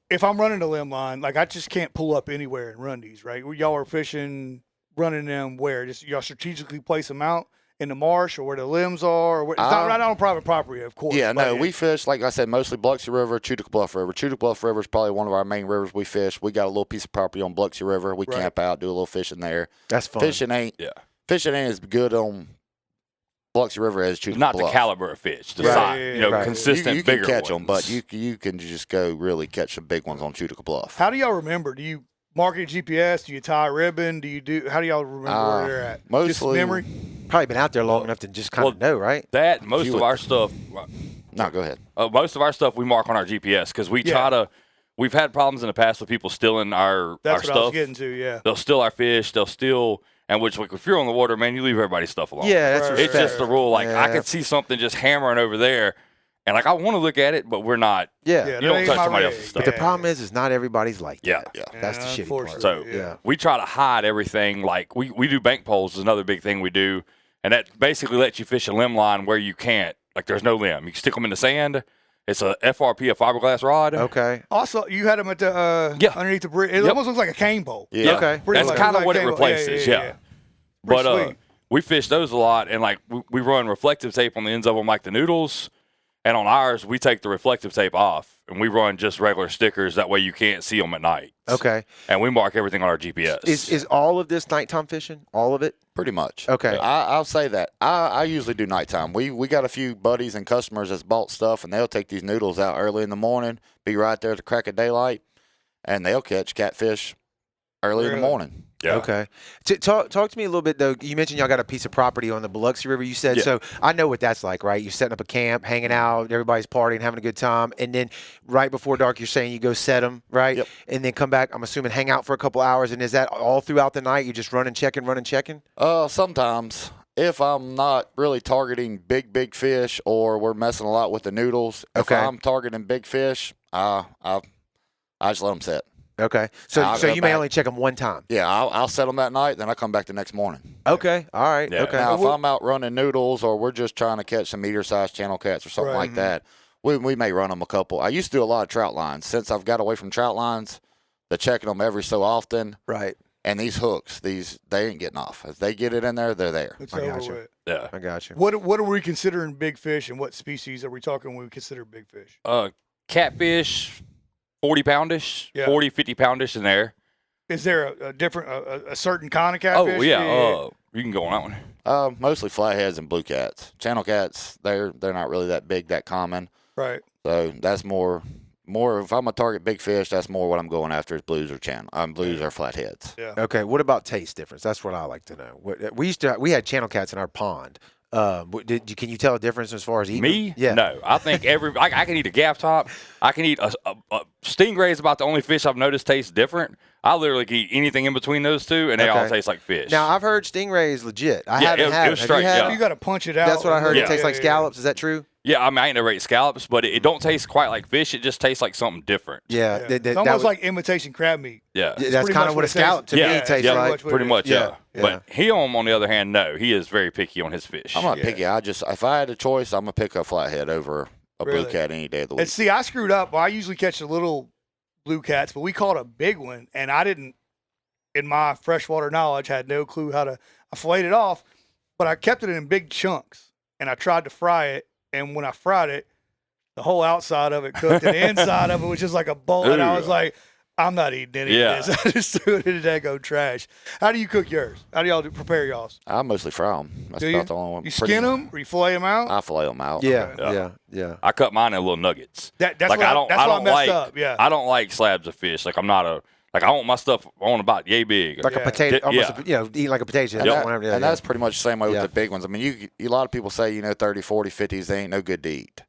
if I'm running a limb line, like I just can't pull up anywhere and run these, right? Y'all are fishing, running them where? Just y'all strategically place them out in the marsh or where the limbs are? Or where, it's not right on private property, of course. Yeah, no, we fish, like I said, mostly Biloxi River, Chudic Bluff River. Chudic Bluff River is probably one of our main rivers we fish. We got a little piece of property on Biloxi River. We camp out, do a little fishing there. That's fun. Fishing ain't as good on Biloxi River as Chudic Not Bluff. the caliber of fish, the size, consistent you bigger can catch ones. them, but you can just go really catch some big ones on Chudic Bluff. How do y'all remember? Do you mark it GPS? Do you tie a ribbon? How do y'all remember where they're at? Mostly just memory. Probably been out there long enough to just kind of know, right? That most of our stuff. No, go ahead. Most of our stuff we mark on our GPS because we try to. We've had problems in the past with people stealing our That's what stuff. I was getting to. Yeah, they'll steal our fish. They'll steal. And which, like, if you're on the water, man, you leave everybody's stuff alone. Yeah, that's It's just the rule. Like, I could see something just hammering over there, and like I want to look at it, but we're not. Yeah, you don't touch somebody else's stuff. But the problem is not everybody's like that. Yeah. That's the shitty part. So we try to hide everything. Like we do bank poles is another big thing we do, and that basically lets you fish a limb line where you can't. Like there's no limb. You can stick them in the sand. It's a FRP, a fiberglass rod. Okay. Also, you had them at the underneath the bridge. It almost looks like a cane pole. Yeah. Okay. That's kind of what it replaces. Yeah. But we fish those a lot, and like we run reflective tape on the ends of them, like the Noodles, And on ours, we take the reflective tape off and we run just regular stickers. That way you can't see them at night. Okay. And we mark everything on our GPS. Is all of this nighttime fishing? All of it? Pretty much. Okay. I'll say that. I usually do nighttime. We got a few buddies and customers that's bought stuff, and they'll take these noodles out early in the morning, be right there at the crack of daylight, and they'll catch catfish early in the morning. Yeah. Okay. Talk to me a little bit, though. You mentioned y'all got a piece of property on the Biloxi River, you said. Yeah. So I know what that's like, right? You're setting up a camp, hanging out, everybody's partying, having a good time. And then right before dark, you're saying you go set them, right? Yep. And then come back, I'm assuming, hang out for a couple hours. And is that all throughout the night? You just running, checking? Sometimes. If I'm not really targeting big fish or we're messing a lot with the noodles, if I'm targeting big fish, I just let them set. Okay. So you may back. only check them one time. Yeah, I'll set them that night, then I come back the next morning. Okay. All right. Yeah. Okay. Now, if I'm out running noodles or we're just trying to catch some meter-sized channel cats or something like that, we may run them a couple. I used to do a lot of trout lines. Since I've got away from trout lines, they're checking them every so often. Right. And these hooks, they ain't getting off. If they get it in there, they're there. It's I over gotcha. with. Yeah. I got you. What are we considering big fish, and what species are we talking when we consider big fish? Catfish, 40 poundish, Yeah. 40, 50 poundish in there. Is there a different, a certain kind of catfish? Oh, yeah. You can go on that one. Mostly flatheads and blue cats. Channel cats, they're not really that big, that common. Right. So that's more. If I'm gonna target big fish, that's more what I'm going after is blues or blues or flatheads. Yeah. Okay. What about taste difference? That's what I like to know. We had channel cats in our pond. Can you tell a difference as far as eating? Me? them? Yeah. No. I think I can eat a gaff top. I can eat a stingray is about the only fish I've noticed tastes different. I literally can eat anything in between those two, and they all taste like fish. Now I've heard stingray is legit. I Yeah, haven't had it was Have straight, you had yeah. it? You got to punch it out. That's what I heard. Yeah. It tastes like scallops. Is that true? Yeah, I mean, I ain't never ate scallops, but it don't taste quite like fish. It just tastes like something different. Yeah. Yeah. It's almost like imitation crab meat. Yeah. that's pretty kind much of what what a it tastes- scallop to me Yeah, tastes yeah, like. what Pretty it much, is. yeah. Yeah. But Him, on the other hand, no. He is very picky on his fish. I'm not picky. If I had a choice, I'm gonna pick a flathead over a blue Really? cat any day of the week. And see, I screwed up. Well, I usually catch the little blue cats, but we caught a big one, and I didn't, in my freshwater knowledge, had no clue how to. I filleted it off, but I kept it in big chunks, and I tried to fry it. And when I fried it, the whole outside of it cooked, and the inside of it was just like a bowl. And I was like, I'm not eating any of this. I just threw it in the daggone trash. How do you cook yours? How do y'all prepare y'all's? I mostly fry them. That's Do you? about the only one. You skin them or you fillet them out? I fillet them out. Yeah. I cut mine in little nuggets. That's like what I don't messed like. up. Yeah. I don't like slabs of fish. Like I'm not a. Like I want my stuff on about yay big. Like a potato, almost, eat like a potato chip. Yep. Whatever, And that's pretty much the same way with Yeah. the big ones. I mean, a lot of people say, 30, 40, 50s, they ain't no good to eat.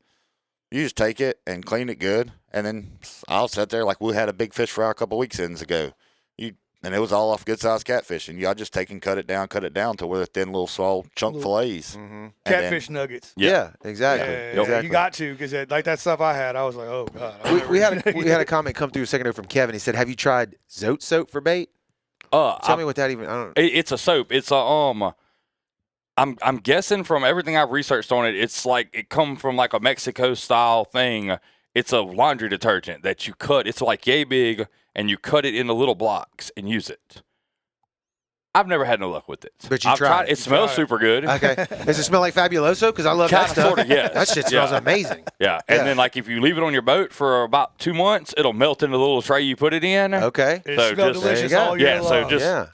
You just take it and clean it good, and then I'll sit there like we had a big fish fry a couple weekends ago. And it was all off good-sized catfish, and y'all just take and cut it down to where they're thin little small chunk fillets. Mm-hmm. Catfish nuggets. Yeah, exactly. Yeah, exactly. you got to, because like that stuff I had, I was like, oh god. We had a comment come through a second ago from Kevin. He said, "Have you tried zote soap for bait?" Tell me what that even. I don't. It's a soap. It's a I'm guessing from everything I've researched on it, it's like it come from like a Mexico style thing. It's a laundry detergent that you cut. It's like yay big, and you cut it into little blocks and use it. I've never had no luck with it. But you I've tried it. It smells super good. Okay. Does it smell like Fabuloso? Because I love that Kinda, stuff. sorta, yes. That shit smells Yeah. amazing. Yeah, and Yeah. then like if you leave it on your boat for about 2 months, it'll melt in the little tray you put it in. Okay. It So smelled just- there you delicious go. all year Yeah, so long. just- Yeah.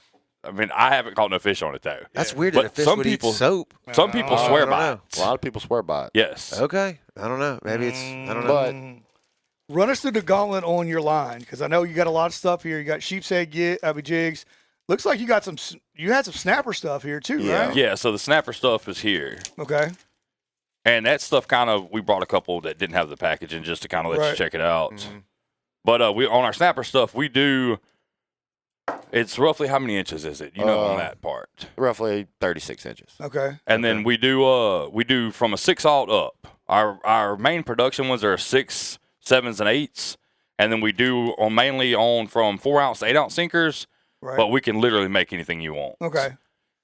I mean, I haven't caught no fish on it though. That's weird But that a fish some would people- eat soap. Some people I swear don't by know. it. A lot of people swear by it. Yes. Okay. I don't know. Maybe it's. I don't know. But Run us through the gauntlet on your line, because I know you got a lot of stuff here. You got sheep's head jigs. Looks like you got some. You had some snapper stuff here too, right? Yeah, so the snapper stuff is here. Okay. And that stuff we brought a couple that didn't have the packaging just to kind of let Right. you check it out. Mm-hmm. But we on our snapper stuff, we do, it's roughly how many inches is it? You know, on that part. Roughly 36 inches. Okay. And then we do from a 6/0 up. Our main production ones are 6, 7s, and 8s. And then we do mainly on from 4-ounce to 8-ounce sinkers. Right. But we can literally make anything you want. Okay.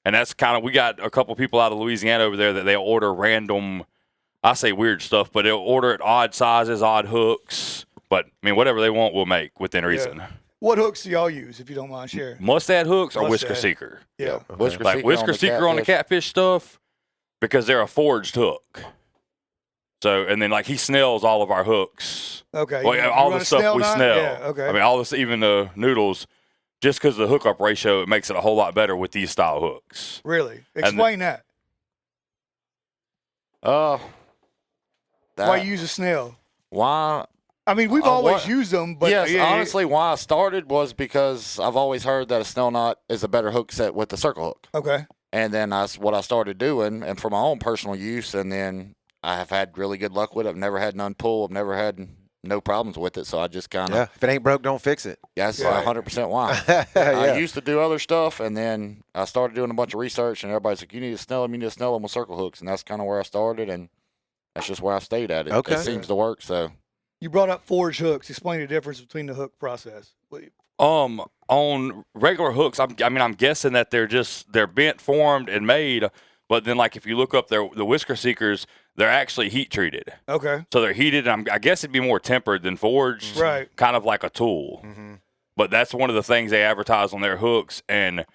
And that's we got a couple people out of Louisiana over there that they order random, I say weird stuff, but they'll order it odd sizes, odd hooks. But, I mean, whatever they want, we'll make within reason. What hooks do y'all use, if you don't mind sharing? Mustad hooks or Whisker Mustad. Seeker. Yeah. Whisker Seeker on the catfish stuff because they're a forged hook. So, and then like he snells all of our hooks. Okay. Well, all the stuff we snell. Yeah, okay. I mean, all this, even the noodles, just because of the hookup ratio, it makes it a whole lot better with these style hooks. Really? Explain that. Why Why you use a snell? Why? I mean, we've always used them, but yes, honestly, why I started was because I've always heard that a snell knot is a better hook set with the circle hook. Okay. And then what I started doing, and for my own personal use, and then I have had really good luck with it. I've never had none pull. I've never had no problems with it. So I just kind of If it ain't broke, don't fix it. That's 100% why. I used to do other stuff, and then I started doing a bunch of research, and everybody's like, "You need to snell them. You need to snell them with circle hooks," and that's kind of where I started, and that's just where I stayed at it. Okay. It seems to work. So You brought up forge hooks. Explain the difference between the hook process. On regular hooks, I'm guessing that they're bent, formed, and made. But then, like if you look up the Whisker Seekers, they're actually heat treated. Okay. So they're heated. And I guess it'd be more tempered than forged. Right. Kind of like a tool. Mm-hmm. But that's one of the things they advertise on their hooks. And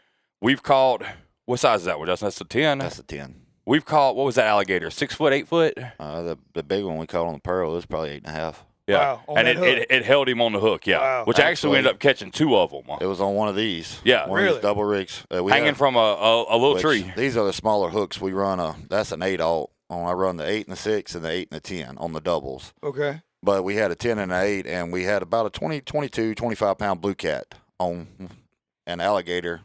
we've caught, what size is that one, Justin? That's a 10? that's a 10. We've caught, what was that alligator? 6 foot, 8 foot? The big one we caught on the Pearl was probably 8.5. Yeah. Wow, on And that hook. it held him on the hook, yeah. Wow. Which actually we ended up catching 2 of them. It was on one of these. Yeah. One of Really? these double rigs. Hanging from a little which, tree. These are the smaller hooks. We run that's an 8-aught. I run the 8 and the 6 and the 8 and the 10 on the doubles. Okay. But we had a 10 and an 8, and we had about a 20, 22, 25-pound blue cat on an alligator.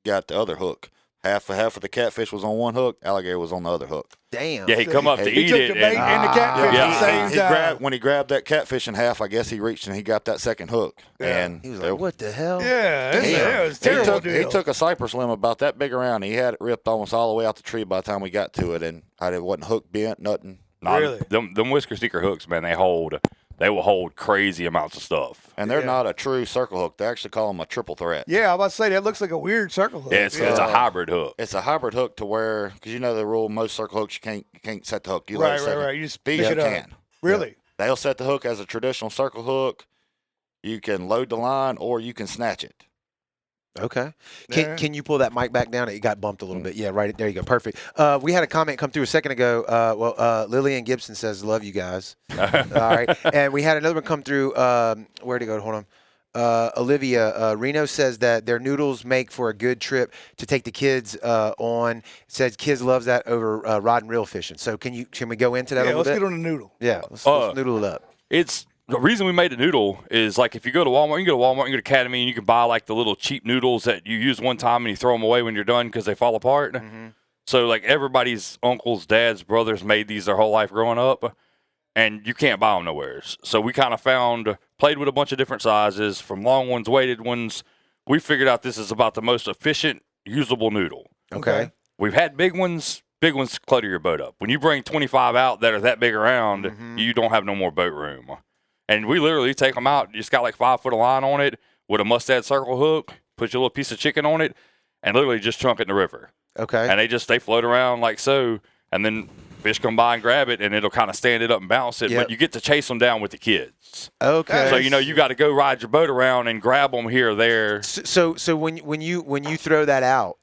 Got the other hook. Half of the catfish was on one hook. Alligator was on the other hook. Damn. Yeah, he come up to He eat took it. the bait And, and the catfish Yeah. at the same He time. when he grabbed that catfish in half, I guess he reached and he got that second hook. Yeah. And He was like, what the hell? Yeah, Damn. it was a terrible he deal. took a cypress limb about that big around. He had it ripped almost all the way out the tree by the time we got to it, and it wasn't hook bent, nothing. Really? Them Whisker Seeker hooks, man, they will hold crazy amounts of stuff. And they're Yeah. not a true circle hook. They actually call them a triple threat. Yeah, I was about to say that looks like a weird circle hook. It's a hybrid hook. It's a hybrid hook to where, because you know the rule, most circle hooks you can't set the hook. You let right, it set right. You just These pick you it up. can. Really? They'll set the hook as a traditional circle hook. You can load the line or you can snatch it. Okay. Yeah. Can you pull that mic back down? It got bumped a little bit. Yeah, right there you go. Perfect. We had a comment come through a second ago. Lillian Gibson says, "Love you guys." All right. And we had another one come through. Where'd it go? Hold on. Olivia Reno says that their noodles make for a good trip to take the kids on. Says kids loves that over rod and reel fishing. So can we go into that a Yeah, little let's bit? get on the noodle. Yeah, let's noodle it up. It's the reason we made the noodle is like if you go to Walmart, you can go to Academy, and you can buy like the little cheap noodles that you use one time and you throw them away when you're done because they fall apart. Mm-hmm. So like everybody's uncles, dads, brothers made these their whole life growing up, and you can't buy them nowheres. So we kind of played with a bunch of different sizes, from long ones, weighted ones. We figured out this is about the most efficient, usable noodle. Okay. We've had big ones clutter your boat up. When you bring 25 out that are that big around, you don't have no more boat room. And we literally take them out. You just got like 5 foot of line on it with a Mustad circle hook, put your little piece of chicken on it, and literally just chunk it in the river. Okay. And they float around like so, and then fish come by and grab it, and it'll kind of stand it up and bounce it. Yep. But you get to chase them down with the kids. Okay. So you got to go ride your boat around and grab them here or there. So when you throw that out,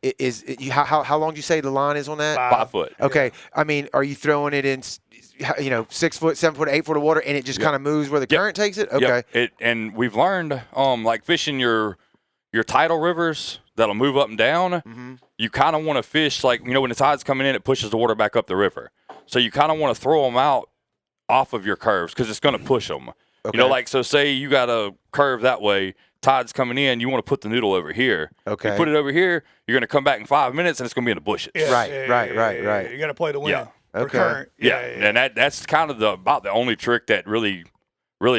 how long do you say the line is on that? 5 foot. Okay. I mean, are you throwing it in 6 foot, 7 foot, 8 foot of water, and it just kind of moves where the current takes it? Okay. Yep. And we've learned, like fishing your tidal rivers that'll move up and down. You kind of want to fish like when the tide's coming in, it pushes the water back up the river. So you kind of want to throw them out off of your curves because it's going to push them. Okay. So say you got a curve that way, tide's coming in, you want to put the noodle over here. Okay. You put it over here, you're going to come back in 5 minutes and it's going to be in the bushes. Yeah, Right. You got to play the wind. Yeah. Or Okay. current. Yeah. And that's kind of about the only trick that really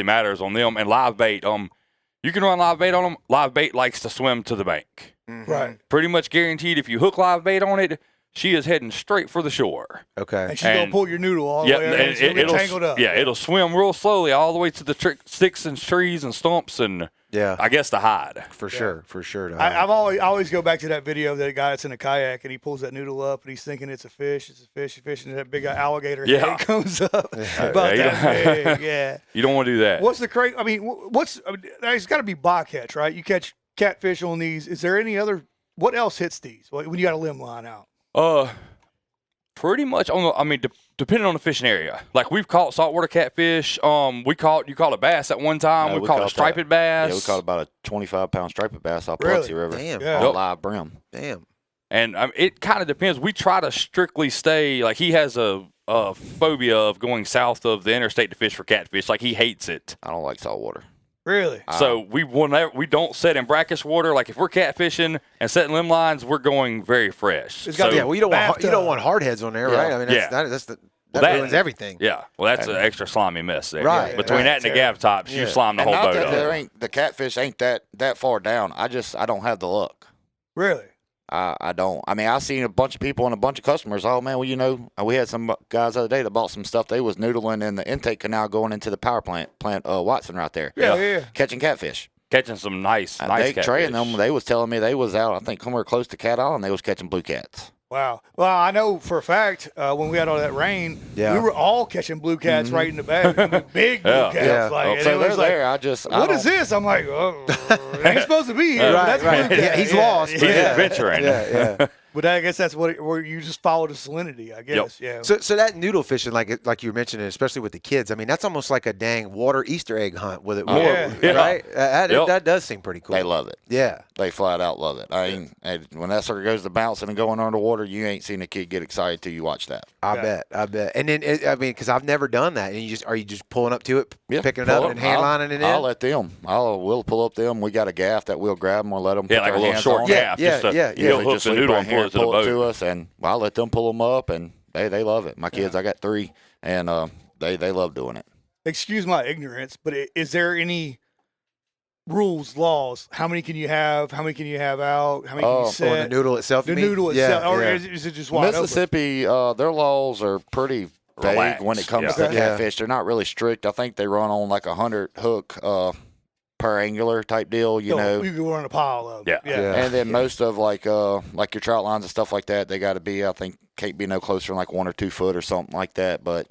matters on them. And live bait, you can run live bait on them. Live bait likes to swim to the bank. Right. Pretty much guaranteed if you hook live bait on it, she is heading straight for the shore. Okay. And she's going to pull your noodle all the way up. and It's gonna be it'll tangled up. Yeah, it'll swim real slowly all the way to the sticks and trees and stumps and Yeah. I guess the hide. For sure. I always go back to that video of that guy that's in a kayak and he pulls that noodle up and he's thinking it's a fish, and that big alligator Yeah. head comes up about Yeah, that big. Yeah. You don't want to do that. What's the crazy? I mean, there's got to be bycatch, right? You catch catfish on these. Is there any other? What else hits these when you got a limb line out? pretty much depending on the fishing area. Like we've caught saltwater catfish. You caught a bass at one time. We caught a striped bass. Yeah, we caught about a 25-pound striped bass off Really? Biloxi River. Damn. Yeah. On live brim. Damn. And it kind of depends. We try to strictly stay. Like he has a phobia of going south of the interstate to fish for catfish. Like he hates it. I don't like saltwater. Really? So we don't set in brackish water. Like if we're catfishing and setting limb lines, we're going very fresh. It's gotta So- Yeah, well, you don't want hard heads on there, Yeah. right? I mean, Yeah. that ruins everything. Yeah, well, that's an extra slimy mess there. Right, Between right. that and the gaff tops, you slime the And whole not boat that up. the catfish ain't that far down. I don't have the luck. Really? I don't. I mean, I seen a bunch of people and a bunch of customers. Oh man, well we had some guys the other day that bought some stuff. They was noodling in the intake canal going into the power plant Watson right there. Yeah. Catching catfish. Catching some nice catfish. Trey and them, they was telling me they was out. I think somewhere close to Cat Island. They was catching blue cats. Wow. Well, I know for a fact when we had all that rain, Yeah. we were all catching blue cats right in the bag. I mean, big blue Yeah. cats. Yeah. Like, and So it they're was like, there. what is this? I'm like, oh, it ain't supposed to be here. but that's Right. blue cat. He's lost, He's Yeah. adventuring. Yeah. But I guess that's where you just follow the salinity, I guess. Yeah. So that noodle fishing, like you were mentioning, especially with the kids, I mean, that's almost like a dang water Easter egg hunt with it, Yeah. right? Yep. That does seem pretty cool. They love it. Yeah. They flat out love it. I mean, and when that sucker goes to bouncing and going underwater, you ain't seen a kid get excited till you watch that. I bet. And then, because I've never done that. And are you just pulling up to it, picking it pull up, and hand lining it in? I'll let them. We'll pull up them. We got a gaff that we'll grab them. We'll let them. Yeah, put like their a little hands short on gaff. Yeah, He'll They hook just the leave noodle right and here pull it to the pull it to boat. us, and I'll let them pull them up, and they love it. My kids, I got 3, and they love doing it. Excuse my ignorance, but is there any rules, laws? How many can you have? How many can you have out? How many can you Or the set? noodle itself? The you mean? noodle Yeah, itself, or yeah. is it just wide open? Mississippi, their laws are pretty vague Relaxed, when it comes yeah. to catfish. They're not really strict. I think they run on like 100 hook per angular type deal, you know. You can run a pile of them. Yeah. Yeah. And then most of like your trout lines and stuff like that, they got to be, I think, can't be no closer than like 1 or 2 foot or something like that. But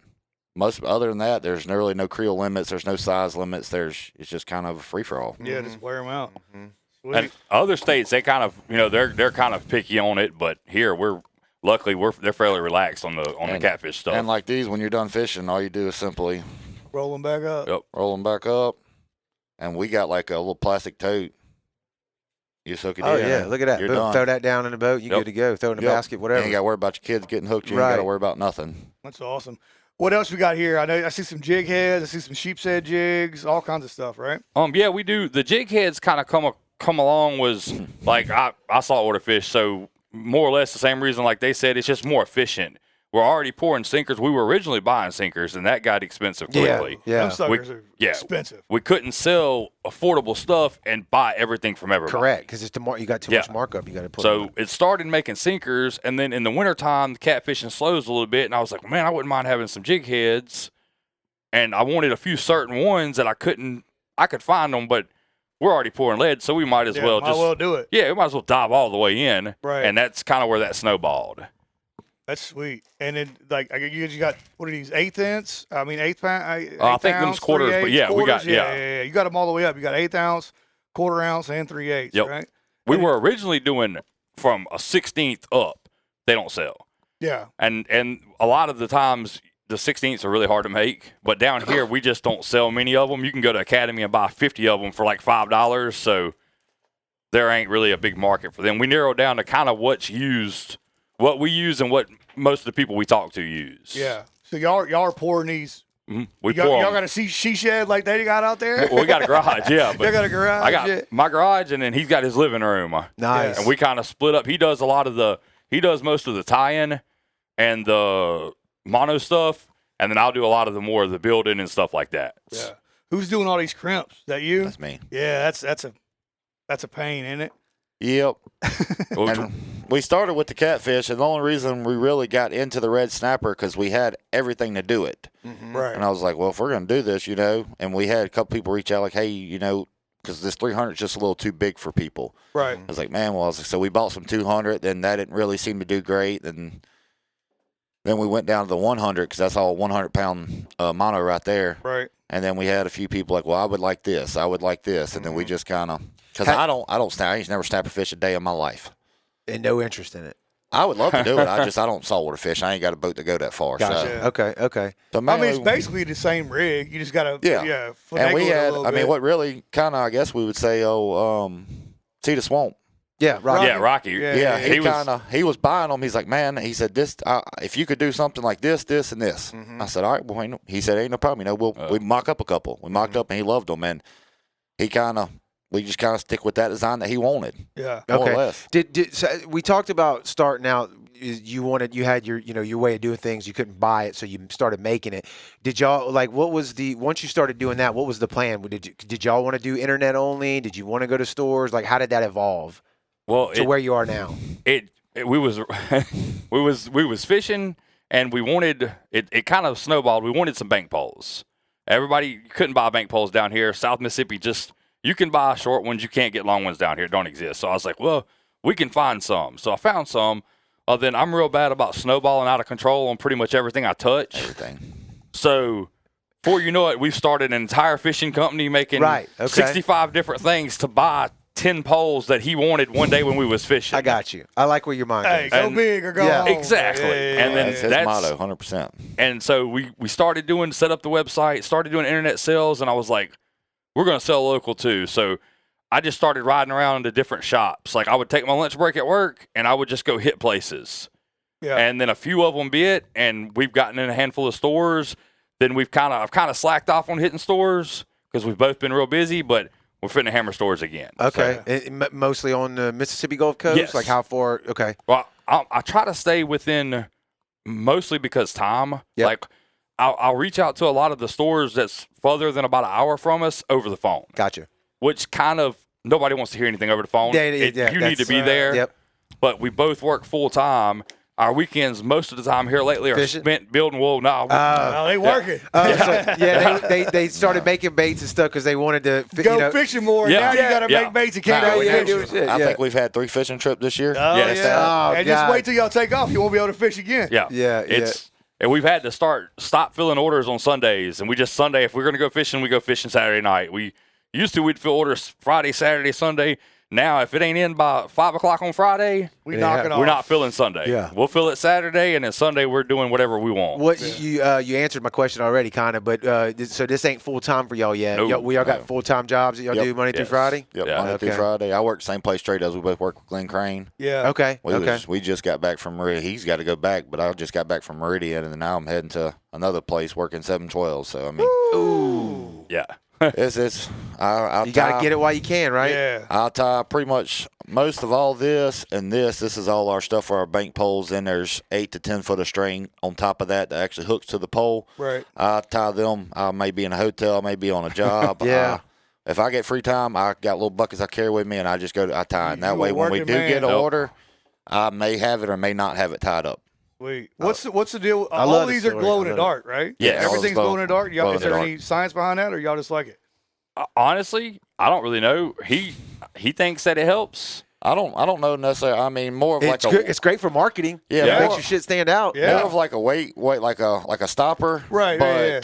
most other than that, there's really no creel limits. There's no size limits. It's just kind of a free for all. Yeah, just wear them out. Sweet. And other states, they kind of, they're kind of picky on it, but here they're fairly relaxed on the catfish stuff. And like these, when you're done fishing, all you do is simply Roll them back up. Yep. roll them back up, and we got like a little plastic tote. You soak it Oh, in. yeah. Look at that. You're Boom, done. throw that down in the boat. You're Yep. good to go. Throw it in a Yep. basket, whatever. You ain't got to worry about your kids getting hooked. You ain't got Right. to worry about nothing. That's awesome. What else we got here? I know I see some jig heads. I see some sheep's head jigs. All kinds of stuff, right? Yeah, we do. The jig heads kind of come along was like I saltwater fish, so more or less the same reason. Like they said, it's just more efficient. We're already pouring sinkers. We were originally buying sinkers, and that got expensive quickly. Yeah. Them suckers are expensive. We couldn't sell affordable stuff and buy everything from everybody. Correct, because it's you got too much markup you got to put on So it. it started making sinkers, and then in the wintertime, the catfishing slows a little bit, and I was like, man, I wouldn't mind having some jig heads. And I wanted a few certain ones that I could find them, but we're already pouring lead, so we might as well might well do it. Yeah, we might as well dive all the way in. Right. And that's kind of where that snowballed. That's sweet. And then, like, you got, what are these, eighth pound? I think them's quarters, but yeah, we got, yeah. You got them all the way up. You got 1/8 ounce, 1/4 ounce, and 3/8, Yep. right? We were originally doing from a 16th up. They don't sell. Yeah. And a lot of the times, the 16ths are really hard to make. But down here, we just don't sell many of them. You can go to Academy and buy 50 of them for like $5. So there ain't really a big market for them. We narrowed down to kind of what we use and what most of the people we talk to use. Yeah. So y'all are pouring these. We Y'all pour 'em. got a she shed like they got out there? Well, we got a garage, yeah. But They got a garage? I got Yeah. my garage, and then he's got his living room. Nice. And we kind of split up. He does most of the tie-in and the mono stuff, and then I'll do a lot of the more of the building and stuff like that. Yeah. Who's doing all these crimps? Is that you? That's me. Yeah, that's a pain, isn't it? Yep. Well, And we started with the catfish, and the only reason we really got into the red snapper because we had everything to do it. Right. And I was like, well, if we're going to do this, and we had a couple people reach out like, hey, because this 300 is just a little too big for people. Right. I was like, man, so we bought some 200, then that didn't really seem to do great. Then we went down to the 100 because that's all 100-pound mono right there. Right. And then we had a few people like, well, I would like this. And then we just kind of, because I ain't never snapped a fish a day in my life. And no interest in it. I would love to do it. I don't saltwater fish. I ain't got a boat to go that far. Gotcha. So. Okay. So I mean, mainly, it's basically the same rig. You just got to, and finagle we it a had, little I mean, bit. what really kind of, I guess we would say, see the swamp. Yeah, Rocky. Yeah, Rocky. Yeah, he was buying them. He's like, man, he said, this, if you could do something like this, this, and this. I said, all right, well, he said, ain't no problem. You know, we mock up a couple. We mocked up, and he loved them, and we just kind of stick with that design that he wanted. Yeah. More Okay. or less. So we talked about starting out. You had your way of doing things. You couldn't buy it, so you started making it. Did y'all what was once you started doing that? What was the plan? Did y'all want to do internet only? Did you want to go to stores? Like, how did that evolve? Well, To where you are now. We was fishing, and we wanted it kind of snowballed. We wanted some bank poles. Everybody couldn't buy bank poles down here. South Mississippi, you can buy short ones. You can't get long ones down here. It don't exist. So I was like, well, we can find some. So I found some. Then I'm real bad about snowballing out of control on pretty much everything I touch. Everything. So before you know it, we've started an entire fishing company making 65 different things to buy 10 poles that he wanted one day when we was fishing. I got you. I like where your mind Hey, goes. go big or go home. Exactly. And then That's his motto, 100%. And so we started set up the website, started doing internet sales, and I was like, we're going to sell local too. So I just started riding around to different shops. Like, I would take my lunch break at work, and I would just go hit places. Yeah. And then a few of them bit, and we've gotten in a handful of stores. Then I've kind of slacked off on hitting stores because we've both been real busy, but we're finna hammer stores again. Okay. So, Mostly on the Mississippi Gulf Coast? Yes. Like, how far? Okay. well, I try to stay within, mostly because time. Yep. Like, I'll reach out to a lot of the stores that's further than about an hour from us over the phone. Gotcha. Which kind of, nobody wants to hear anything over the phone. Yeah, You need to be there. Yep. But we both work full time. Our weekends, most of the time here lately, are Fishing? spent building wool. Oh, they working. They started making baits and stuff because they wanted to Go fishing more. Yeah. Now you got to Yeah. make baits and can't Now go we fishing. shit. I think we've had 3 fishing trips this year. Oh, Yes. yeah. Oh, And just God. wait till y'all take off. You won't be able to fish again. Yeah. And we've had to stop filling orders on Sundays. And we just Sunday, if we're going to go fishing, we go fishing Saturday night. We'd fill orders Friday, Saturday, Sunday. Now, if it ain't in by 5 o'clock on Friday, We knock it off. we're not filling Sunday. Yeah. We'll fill it Saturday, and then Sunday we're doing whatever we want. What you answered my question already, kind of, but so this ain't full time for y'all yet. No. Y'all got full time jobs that y'all Yep. do Monday through Yes. Friday. Yep, Yeah. Monday through Okay. Friday. I work the same place straight as we both work with Glenn Crane. Yeah. Okay. We just got back from Meridian. He's got to go back, but I just got back from Meridian, and now I'm heading to another place working 7/12. So I mean, Ooh. Yeah. I'll You got to get it while you can, right? Yeah. I'll tie pretty much most of all this and this. This is all our stuff for our bank poles. Then there's 8 to 10 foot of string on top of that actually hooks to the pole. Right. I tie them. I may be in a hotel, I may be on a job. Yeah. If I get free time, I got little buckets I carry with me, and I just I tie. And that You way, a when we working do man. get an Nope. order, I may have it or may not have it tied up. Wait. What's the deal? I All love the these are story. glow in I the love dark, right? Yeah, all Everything's this glow in the dark. glow in Is the there dark. any science behind that, or y'all just like it? Honestly, I don't really know. He thinks that it helps. I don't know necessarily. I mean, more of It's like good. It's great for marketing. Yeah, It makes more- your shit stand out. Yeah. more of like a weight like a stopper. Right. But Yeah, yeah.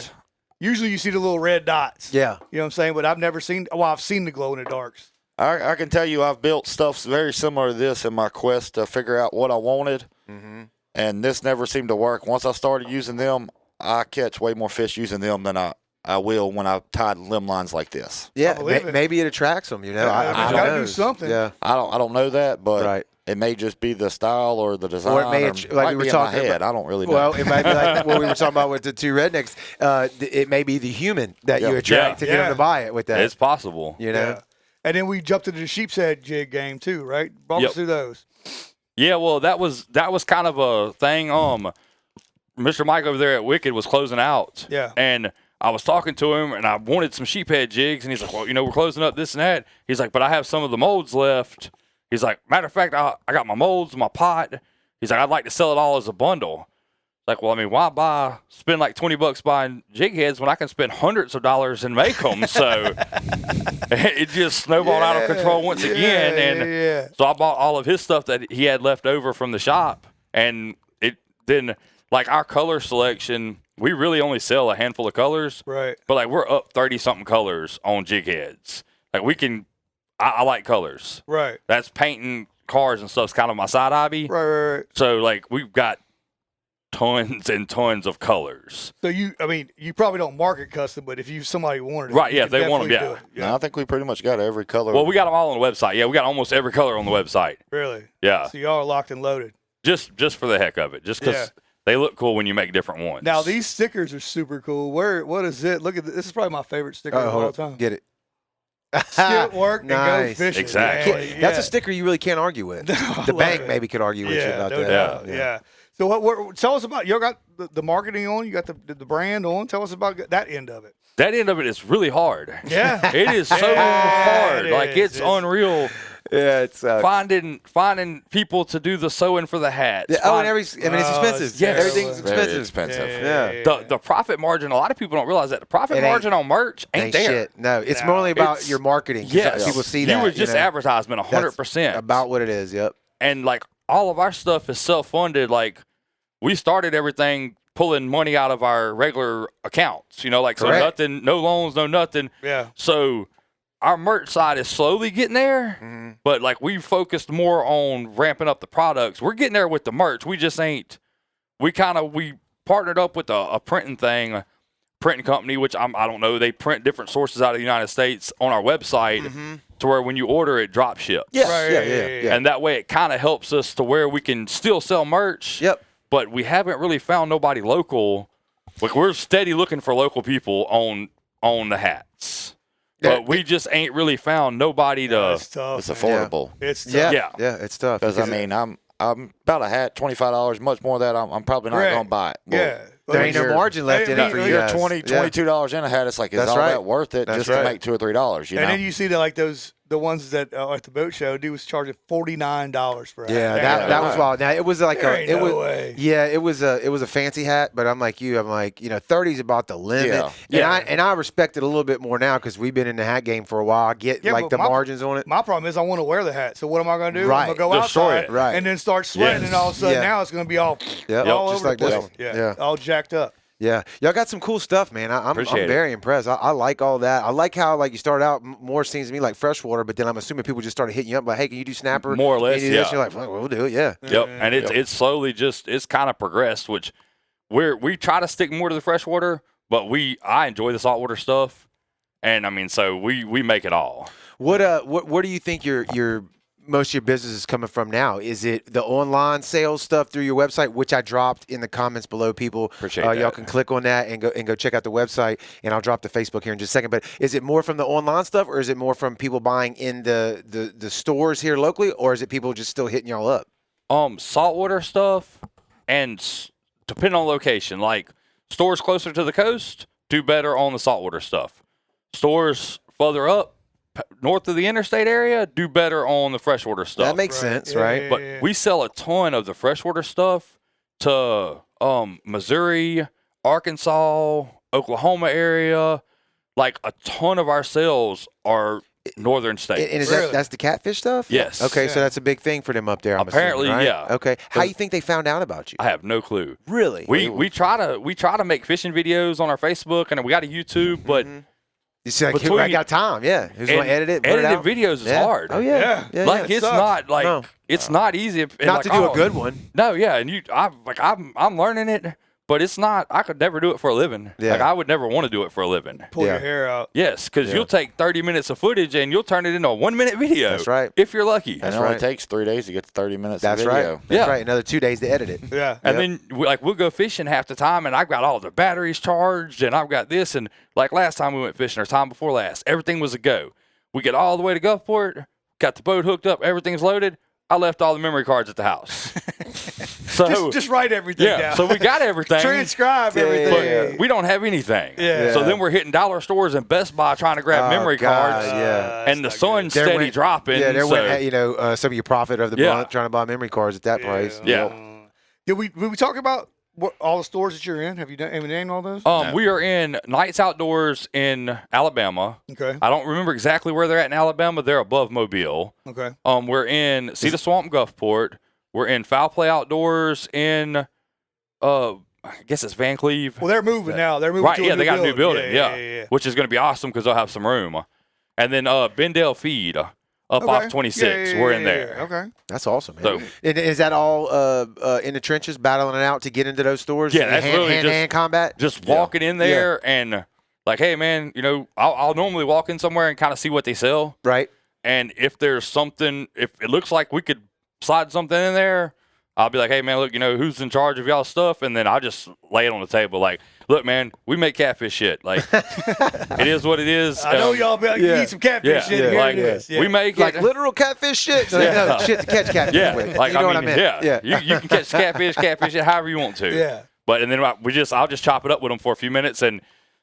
Usually you see the little red dots. Yeah. You know what I'm saying? But I've never seen. Well, I've seen the glow in the darks. I can tell you I've built stuff very similar to this in my quest to figure out what I wanted. Mm-hmm. And this never seemed to work. Once I started using them, I catch way more fish using them than I will when I tied limb lines like this. Yeah. believe it. Maybe it attracts them. You know. Yeah, I you don't gotta know. do something. Yeah. I don't know that, but Right. it may just be the style or the design. Or it may or like might we were be in talking my head. about- I don't really know. Well, it might be like what we were talking about with the 2 rednecks. It may be the human that you Yeah. attract to get them Yeah. to buy it with that. It's possible. You know. Yeah. And then we jumped into the sheep's head jig game too, right? Walk us Yep. through those. Yeah, well, that was kind of a thing. Mr. Mike over there at Wicked was closing out. Yeah. And I was talking to him, and I wanted some sheephead jigs, and he's like, well, we're closing up this and that. He's like, but I have some of the molds left. He's like, matter of fact, I got my molds, my pot. He's like, I'd like to sell it all as a bundle. Like, well, I mean, why spend like $20 buying jig heads when I can spend hundreds of dollars and make them? So it just snowballed out of control once again. And so I bought all of his stuff that he had left over from the shop. And it then, like, our color selection, we really only sell a handful of colors. Right. But, like, we're up 30-something colors on jig heads. Like, I like colors. Right. That's painting cars and stuff's kind of my side hobby. Right. So like we've got tons and tons of colors. So you probably don't market custom, but if somebody wanted it, Right, you yeah, could they want 'em, definitely yeah. do it. No, I think we pretty much got every color. Well, we got them all on the website. Yeah, we got almost every color on the website. Really? Yeah, So y'all are locked and loaded. just for the heck of it, just because they look cool when you make different ones. Now these stickers are super cool. What is it? Look at this. This is probably my favorite sticker of all time. Get it. Skip work and go Nice. fishing. Exactly. Yeah. That's a sticker you really can't argue with. The love bank it. maybe could argue with you about no that. doubt. Yeah. So tell us about, y'all got the marketing on, you got the brand on. Tell us about that end of it. that end of it is really hard. Yeah. It is so Yeah, hard. it Like is. it's unreal. Yeah, it's Finding people to do the sewing for the hats. it's expensive. it's Yeah, terrible. everything's Very expensive. expensive. Yeah. The profit margin. A lot of people don't realize that the profit It ain't- margin on merch ain't there. Shit. No, it's No. mainly about It's- your marketing. 'cause Yes, people see that. You was just know. advertisement, That's 100%. about what it is. Yep. And like all of our stuff is self-funded. Like we started everything pulling money out of our regular accounts. You know, like so Correct. nothing, no loans, no nothing. Yeah. So our merch side is slowly getting there, Mm-hmm. but like we focused more on ramping up the products. We're getting there with the merch. We just ain't. We partnered up with a printing company, which I don't know. They print different sources out of the United States on our website, to where when you order it, drop ships. Yes. Right. Yeah. And that way it kind of helps us to where we can still sell merch. Yep. But we haven't really found nobody local. Like we're steady looking for local people on the hats. Yeah, But we just ain't really found nobody to. It's tough. It's man. affordable. It's tough. Yeah. Yeah. It's tough. Because, I mean, I'm about a hat, $25. Much more of that, I'm probably not Right. going to buy it. Well, Yeah. there ain't no you're- margin left in it for you You're guys. $20, Yeah. $22 in a hat. It's like, is That's all right. that worth it That's just right. to make $2 or $3? You And know? then you see the ones that at the boat show, dude was charging $49 for a Yeah, hat. that was wild. Now it was like There ain't it no was way. yeah, it was a fancy hat, but I'm like 30 is about the limit. Yeah. And I respect it a little bit more now because we've been in the hat game for a while. I get Yeah, like but the my- margins on it. My problem is I want to wear the hat. So what am I going to do? Right. I'm going to go Destroy outside it. Right. and then start sweating, Yes. and all of a sudden Yeah. now it's going to be all just all over like the this place. one. Yeah. Yeah. All jacked up. Yeah, y'all got some cool stuff, man. I'm Appreciate it. very impressed. I like all that. I like how like you started out more seems to me like freshwater, but then I'm assuming people just started hitting you up like, hey, can you do snapper? More or Can you less, do this? yeah. You're like, well, we'll do it. Yeah. Yep. And it's slowly it's kind of progressed, which we try to stick more to the freshwater, but I enjoy the saltwater stuff, and I mean, so we make it all. What do you think your most of your business is coming from now? Is it the online sales stuff through your website, which I dropped in the comments below? People, Appreciate y'all that. can click on that and go check out the website, and I'll drop the Facebook here in just a second. But is it more from the online stuff, or is it more from people buying in the stores here locally, or is it people just still hitting y'all up? Saltwater stuff, and depending on location, like stores closer to the coast do better on the saltwater stuff. Stores further up, north of the interstate area, do better on the freshwater stuff. That makes sense, Yeah, right? yeah, But yeah. we sell a ton of the freshwater stuff to Missouri, Arkansas, Oklahoma area. Like a ton of our sales are northern states. And is Really? that's the catfish stuff? Yes. Okay, so Yeah. that's a big thing for them up there. I'm Apparently, assuming, right? yeah. Okay. How you think they found out about you? I have no clue. Really? We try to make fishing videos on our Facebook, and we got a YouTube, but You see, like, between- I got time. Yeah. Who's going and to edit it? put it editing out? videos is Yeah. hard. Oh yeah. Yeah. Yeah. Like yeah. it's sucks. not like No. it's not easy. And Not like, to do a oh, good one. No, yeah, and I'm learning it, but it's not. I could never do it for a living. Yeah. Like I would never want to do it for a living. Pull Yeah. your hair out. Yes, because Yeah. you'll take 30 minutes of footage and you'll turn it into a 1-minute video. That's right. If you're lucky. And That's it only right. takes 3 days to get to 30 minutes That's of right. video. That's Yeah. right. Another 2 days to edit it. Yeah. And then we'll go fishing half the time, and I've got all the batteries charged, and I've got this, and like last time we went fishing, or time before last, everything was a go. We get all the way to Gulfport, got the boat hooked up, everything's loaded. I left all the memory cards at the house. So Just write everything yeah, down. so we got everything. Transcribe Yeah, everything. But we don't have anything. Yeah. So then we're hitting dollar stores and Best Buy trying to grab Oh, memory God, cards. yeah. And the sun's There steady went- dropping. Yeah, there so, went some of your profit of the Yeah. month trying to buy memory cards at that price. Yeah. Did we talk about all the stores that you're in? Have you named all those? We are in Knights Outdoors in Alabama. Okay. I don't remember exactly where they're at in Alabama. They're above Mobile. Okay. We're in Cedar Swamp Gulfport. We're in Foul Play Outdoors in, I guess it's Van Cleve. Well, they're moving now. They're moving Right, to yeah, a new they got a new building, Yeah. which is going to be awesome because they'll have some room. And then Bendale Feed. up off 26. We're in there. Okay. That's awesome, man. So- And is that all in the trenches, battling it out to get into those stores? Yeah, that's really hand-to-hand combat? Just walking in there and like, hey, man, you know, I'll normally walk in somewhere and kind of see what they sell. Right. And if there's something, if it looks like we could slide something in there, I'll be like, hey, man, look, you know, who's in charge of y'all's stuff? And then I'll just lay it on the table. Like, look, man, we make catfish shit. Like, it is what it is. I know y'all be like, you need some catfish shit. Here like, it is. we make Like it. literal catfish shit? No, shit to catch catfish Yeah, with. like You know what I mean, meant? yeah. You can catch catfish it however you want to. Yeah. But and then I'll just chop it up with them for a few minutes, and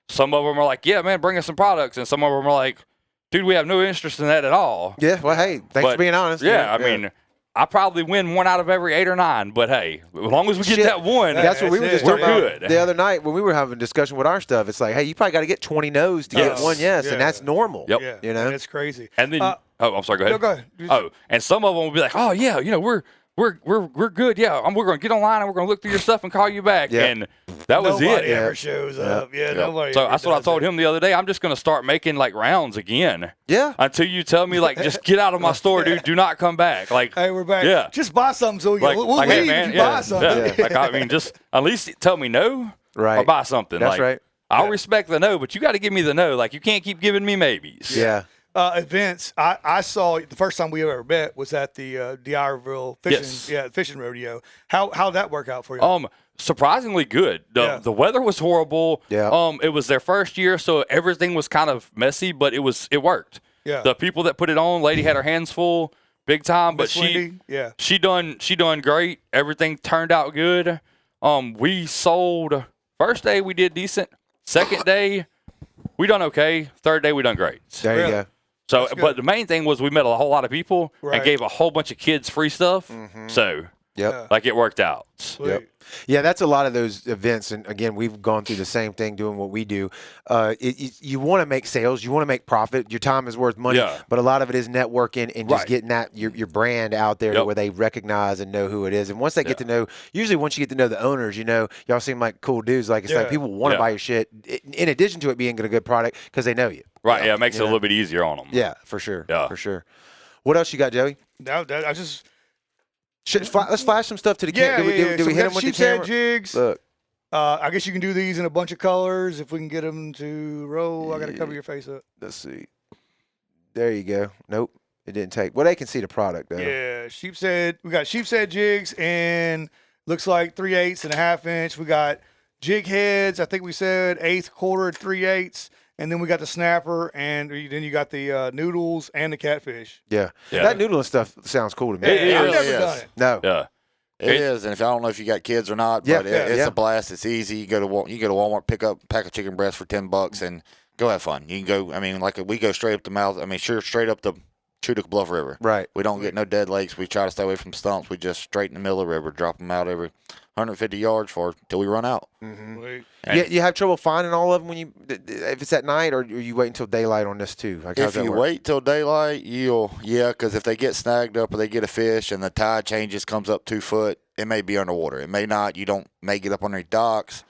some of them are like, yeah, man, bring us some products, and some of them are like, dude, we have no interest in that at all. Yeah, well, hey, thanks for being honest. Yeah, I mean, I probably win 1 out of every 8 or 9, but hey, as long as we get that one, that's what we were just we're talking about good. the other night when we were having a discussion with our stuff. It's like, hey, you probably got to get 20 no's to get one yes, and that's normal. Yep. Yeah. You know? It's crazy. And then, oh, I'm sorry, go ahead. No, go ahead. Oh, and some of them will be like, oh yeah, you know, we're good. Yeah, we're going to get online and we're going to look through your stuff and call you back. Yeah. And that was Nobody it. ever shows up. Yeah, nobody. So ever that's what I does told it. him the other day. I'm just going to start making like rounds again. Yeah. Until you tell me like, just get out of my store, dude. Do not come back. Like, Hey, we're back. Yeah. Just buy something so we'll hey, leave man, if you buy something. Yeah. Like, I mean, just at least tell me no. Right. Or buy something. That's like, right. I'll respect the no, but you got to give me the no. Like, you can't keep giving me maybes. Yeah. Events. I saw the first time we ever met was at the D'Iberville fishing rodeo. How'd that work out for you? Surprisingly good. The weather was horrible. Yeah. It was their first year, so everything was kind of messy, but it worked. Yeah. The people that put it on, lady had her hands full, big time, but Miss Wendy? she done great. Everything turned out good. We sold first day we did decent. Second day we done okay. Third day we done great. There you go. So, but the main thing was we met a whole lot of people Right. and gave a whole bunch of kids free stuff. So, Yep. like it worked out. Sweet. Yep. Yeah, that's a lot of those events, and again, we've gone through the same thing doing what we do. You want to make sales, you want to make profit. Your time is worth money, but a lot of it is networking and just getting that your brand out there to where they recognize and know who it is. And once they get to know, usually once you get to know the owners, you know, y'all seem like cool dudes. Like it's like people want to buy your shit. In addition to it being a good product, because they know you. Right? Yeah, it makes it a little bit easier on them. Yeah, for sure. Yeah. For sure. What else you got, Joey? I just Let's flash some stuff to the camera. Do we hit them with the camera? Jigs. Look. I guess you can do these in a bunch of colors if we can get them to roll. I got to cover your face up. Let's see. There you go. Nope, it didn't take. Well, they can see the product though. Yeah, sheepshead. We got sheepshead jigs and looks like 3/8 and a half inch. We got jig heads. I think we said 1/8 quarter, 3/8. And then we got the snapper, and then you got the noodles and the catfish. Yeah. That noodle and stuff sounds cool to me. I've never done it. No. Yeah. It is, and if I don't know if you got kids or not, but it's a blast. It's easy. You go to Walmart, pick up a pack of chicken breasts for $10, and go have fun. You can go. I mean, like we go straight up the mouth. I mean, straight up the Chudik Bluff River. Right. We don't get no dead lakes. We try to stay away from stumps. We just straight in the middle of the river, drop them out every 150 yards till we run out. Yeah, you have trouble finding all of them if it's at night, or you wait until daylight on this too? Like, If you wait till daylight, because if they get snagged up or they get a fish and the tide changes, comes up 2 foot, it may be underwater. It may not. May get up on their docks.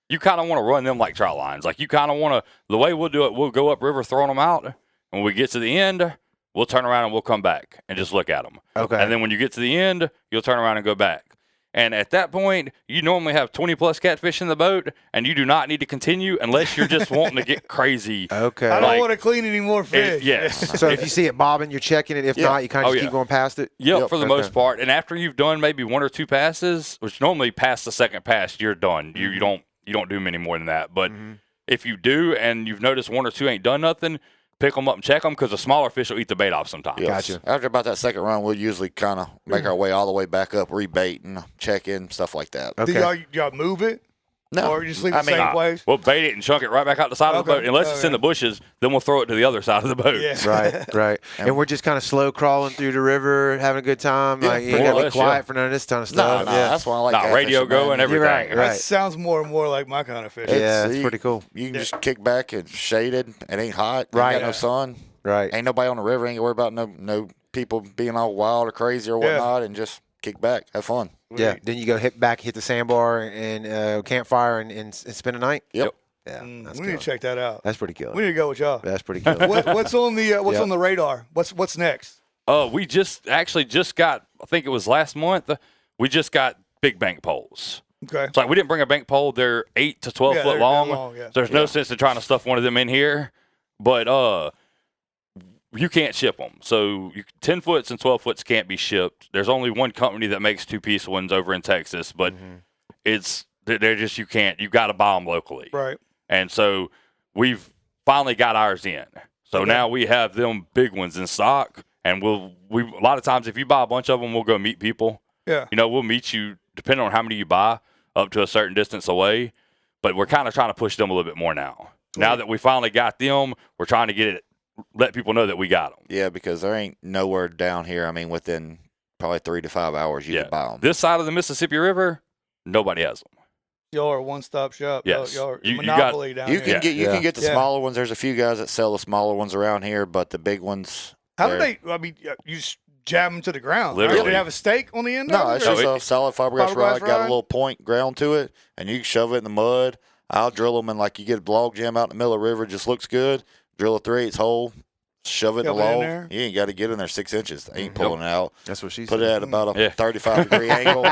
You kind of want to run them like trout lines. Like you kind of want to. The way we'll do it, we'll go upriver throwing them out. When we get to the end, we'll turn around and we'll come back and just look at them. Okay. And then when you get to the end, you'll turn around and go back. And at that point, you normally have 20-plus catfish in the boat, and you do not need to continue unless you're just wanting to get crazy. Okay. I don't want to clean any more fish. Yes. So if you see it bobbing, you're checking it. If not, you kind of just keep going past it? Yep, for the most part. And after you've done maybe 1 or 2 passes, which normally past the second pass, you're done. You don't do many more than that. But if you do and you've noticed 1 or 2 ain't done nothing, pick them up and check them because the smaller fish will eat the bait off sometimes. Gotcha. After about that second run, we'll usually kind of make our way all the way back up, rebait and check in, stuff like that. Okay. Do y'all move it? No. Or you just leave it the same place? We'll bait it and chunk it right back out the side of the boat. Unless it's in the bushes, then we'll throw it to the other side of the boat. Yeah. Right. And we're just kind of slow crawling through the river, having a good time. Like, you ain't got to be quiet for none of this kind of stuff. No, that's why I like catfishing, radio man. going, everything. You're right. That sounds more and more like my kind of fish. Yeah, it's pretty cool. You can just kick back. It's shaded. It ain't hot. Right. Ain't got no sun. Right. Ain't nobody on the river. Ain't got to worry about no people being all wild or crazy or whatnot, and just kick back, have fun. Yeah. Then you go hit the sandbar and campfire and spend a night. Yep. Yeah, we that's need to killer. check that out. That's pretty killer. We need to go with y'all. That's pretty killer. What's on the on the radar? What's next? We just got, I think it was last month, we just got big bank poles. Okay. It's like we didn't bring a bank pole. They're 8 to 12 foot they're long. yeah. So there's no sense in trying to stuff one of them in here. But you can't ship them. So 10 foots and 12 foots can't be shipped. There's only one company that makes 2-piece ones over in Texas, but they're just, you got to buy them locally. Right. And so we've finally got ours in. So now we have them big ones in stock. And we a lot of times, if you buy a bunch of them, we'll go meet people. Yeah. We'll meet you, depending on how many you buy, up to a certain distance away. But we're kind of trying to push them a little bit more now. Now that we finally got them, we're trying to let people know that we got them. Yeah, because there ain't nowhere down here. I mean, within probably 3 to 5 hours, you can buy them. This side of the Mississippi River, nobody has them. Y'all are a one-stop shop. Yes. Y'all are You monopoly down You here. can get the smaller ones. There's a few guys that sell the smaller ones around here, but the big ones. How do they? I mean, you just jab them to the ground. Literally. Right? Do they have a stake on the end? No, of it, it's or- just a solid fiberglass rod. Got a rod? little point ground to it, and you can shove it in the mud. I'll drill them in like you get a log jam out in the middle of the river. Just looks good. Drill a 3/8 hole. Shove it in the Shove it in log. there. You ain't got to get in there 6 inches. Ain't pulling it out. That's what she Put said. it at about a 35-degree angle.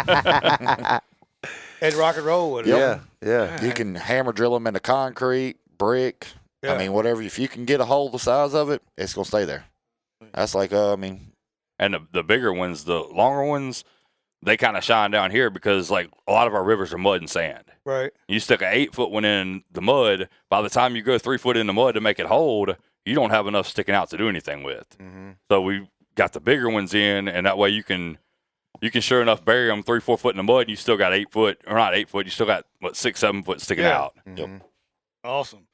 And rock and roll with it. Yeah. You can hammer drill them into concrete, brick. Yeah. I mean, whatever. If you can get a hole the size of it, it's gonna stay there. That's like, And the bigger ones, the longer ones, they kind of shine down here because, like, a lot of our rivers are mud and sand. Right. You stick an 8-foot one in the mud, by the time you go 3 foot in the mud to make it hold, you don't have enough sticking out to do anything with. So we got the bigger ones in, and that way you can sure enough bury them 3-4 foot in the mud, and you still got 8 foot, or not 8 foot, you still got 6-7 foot sticking out. Awesome.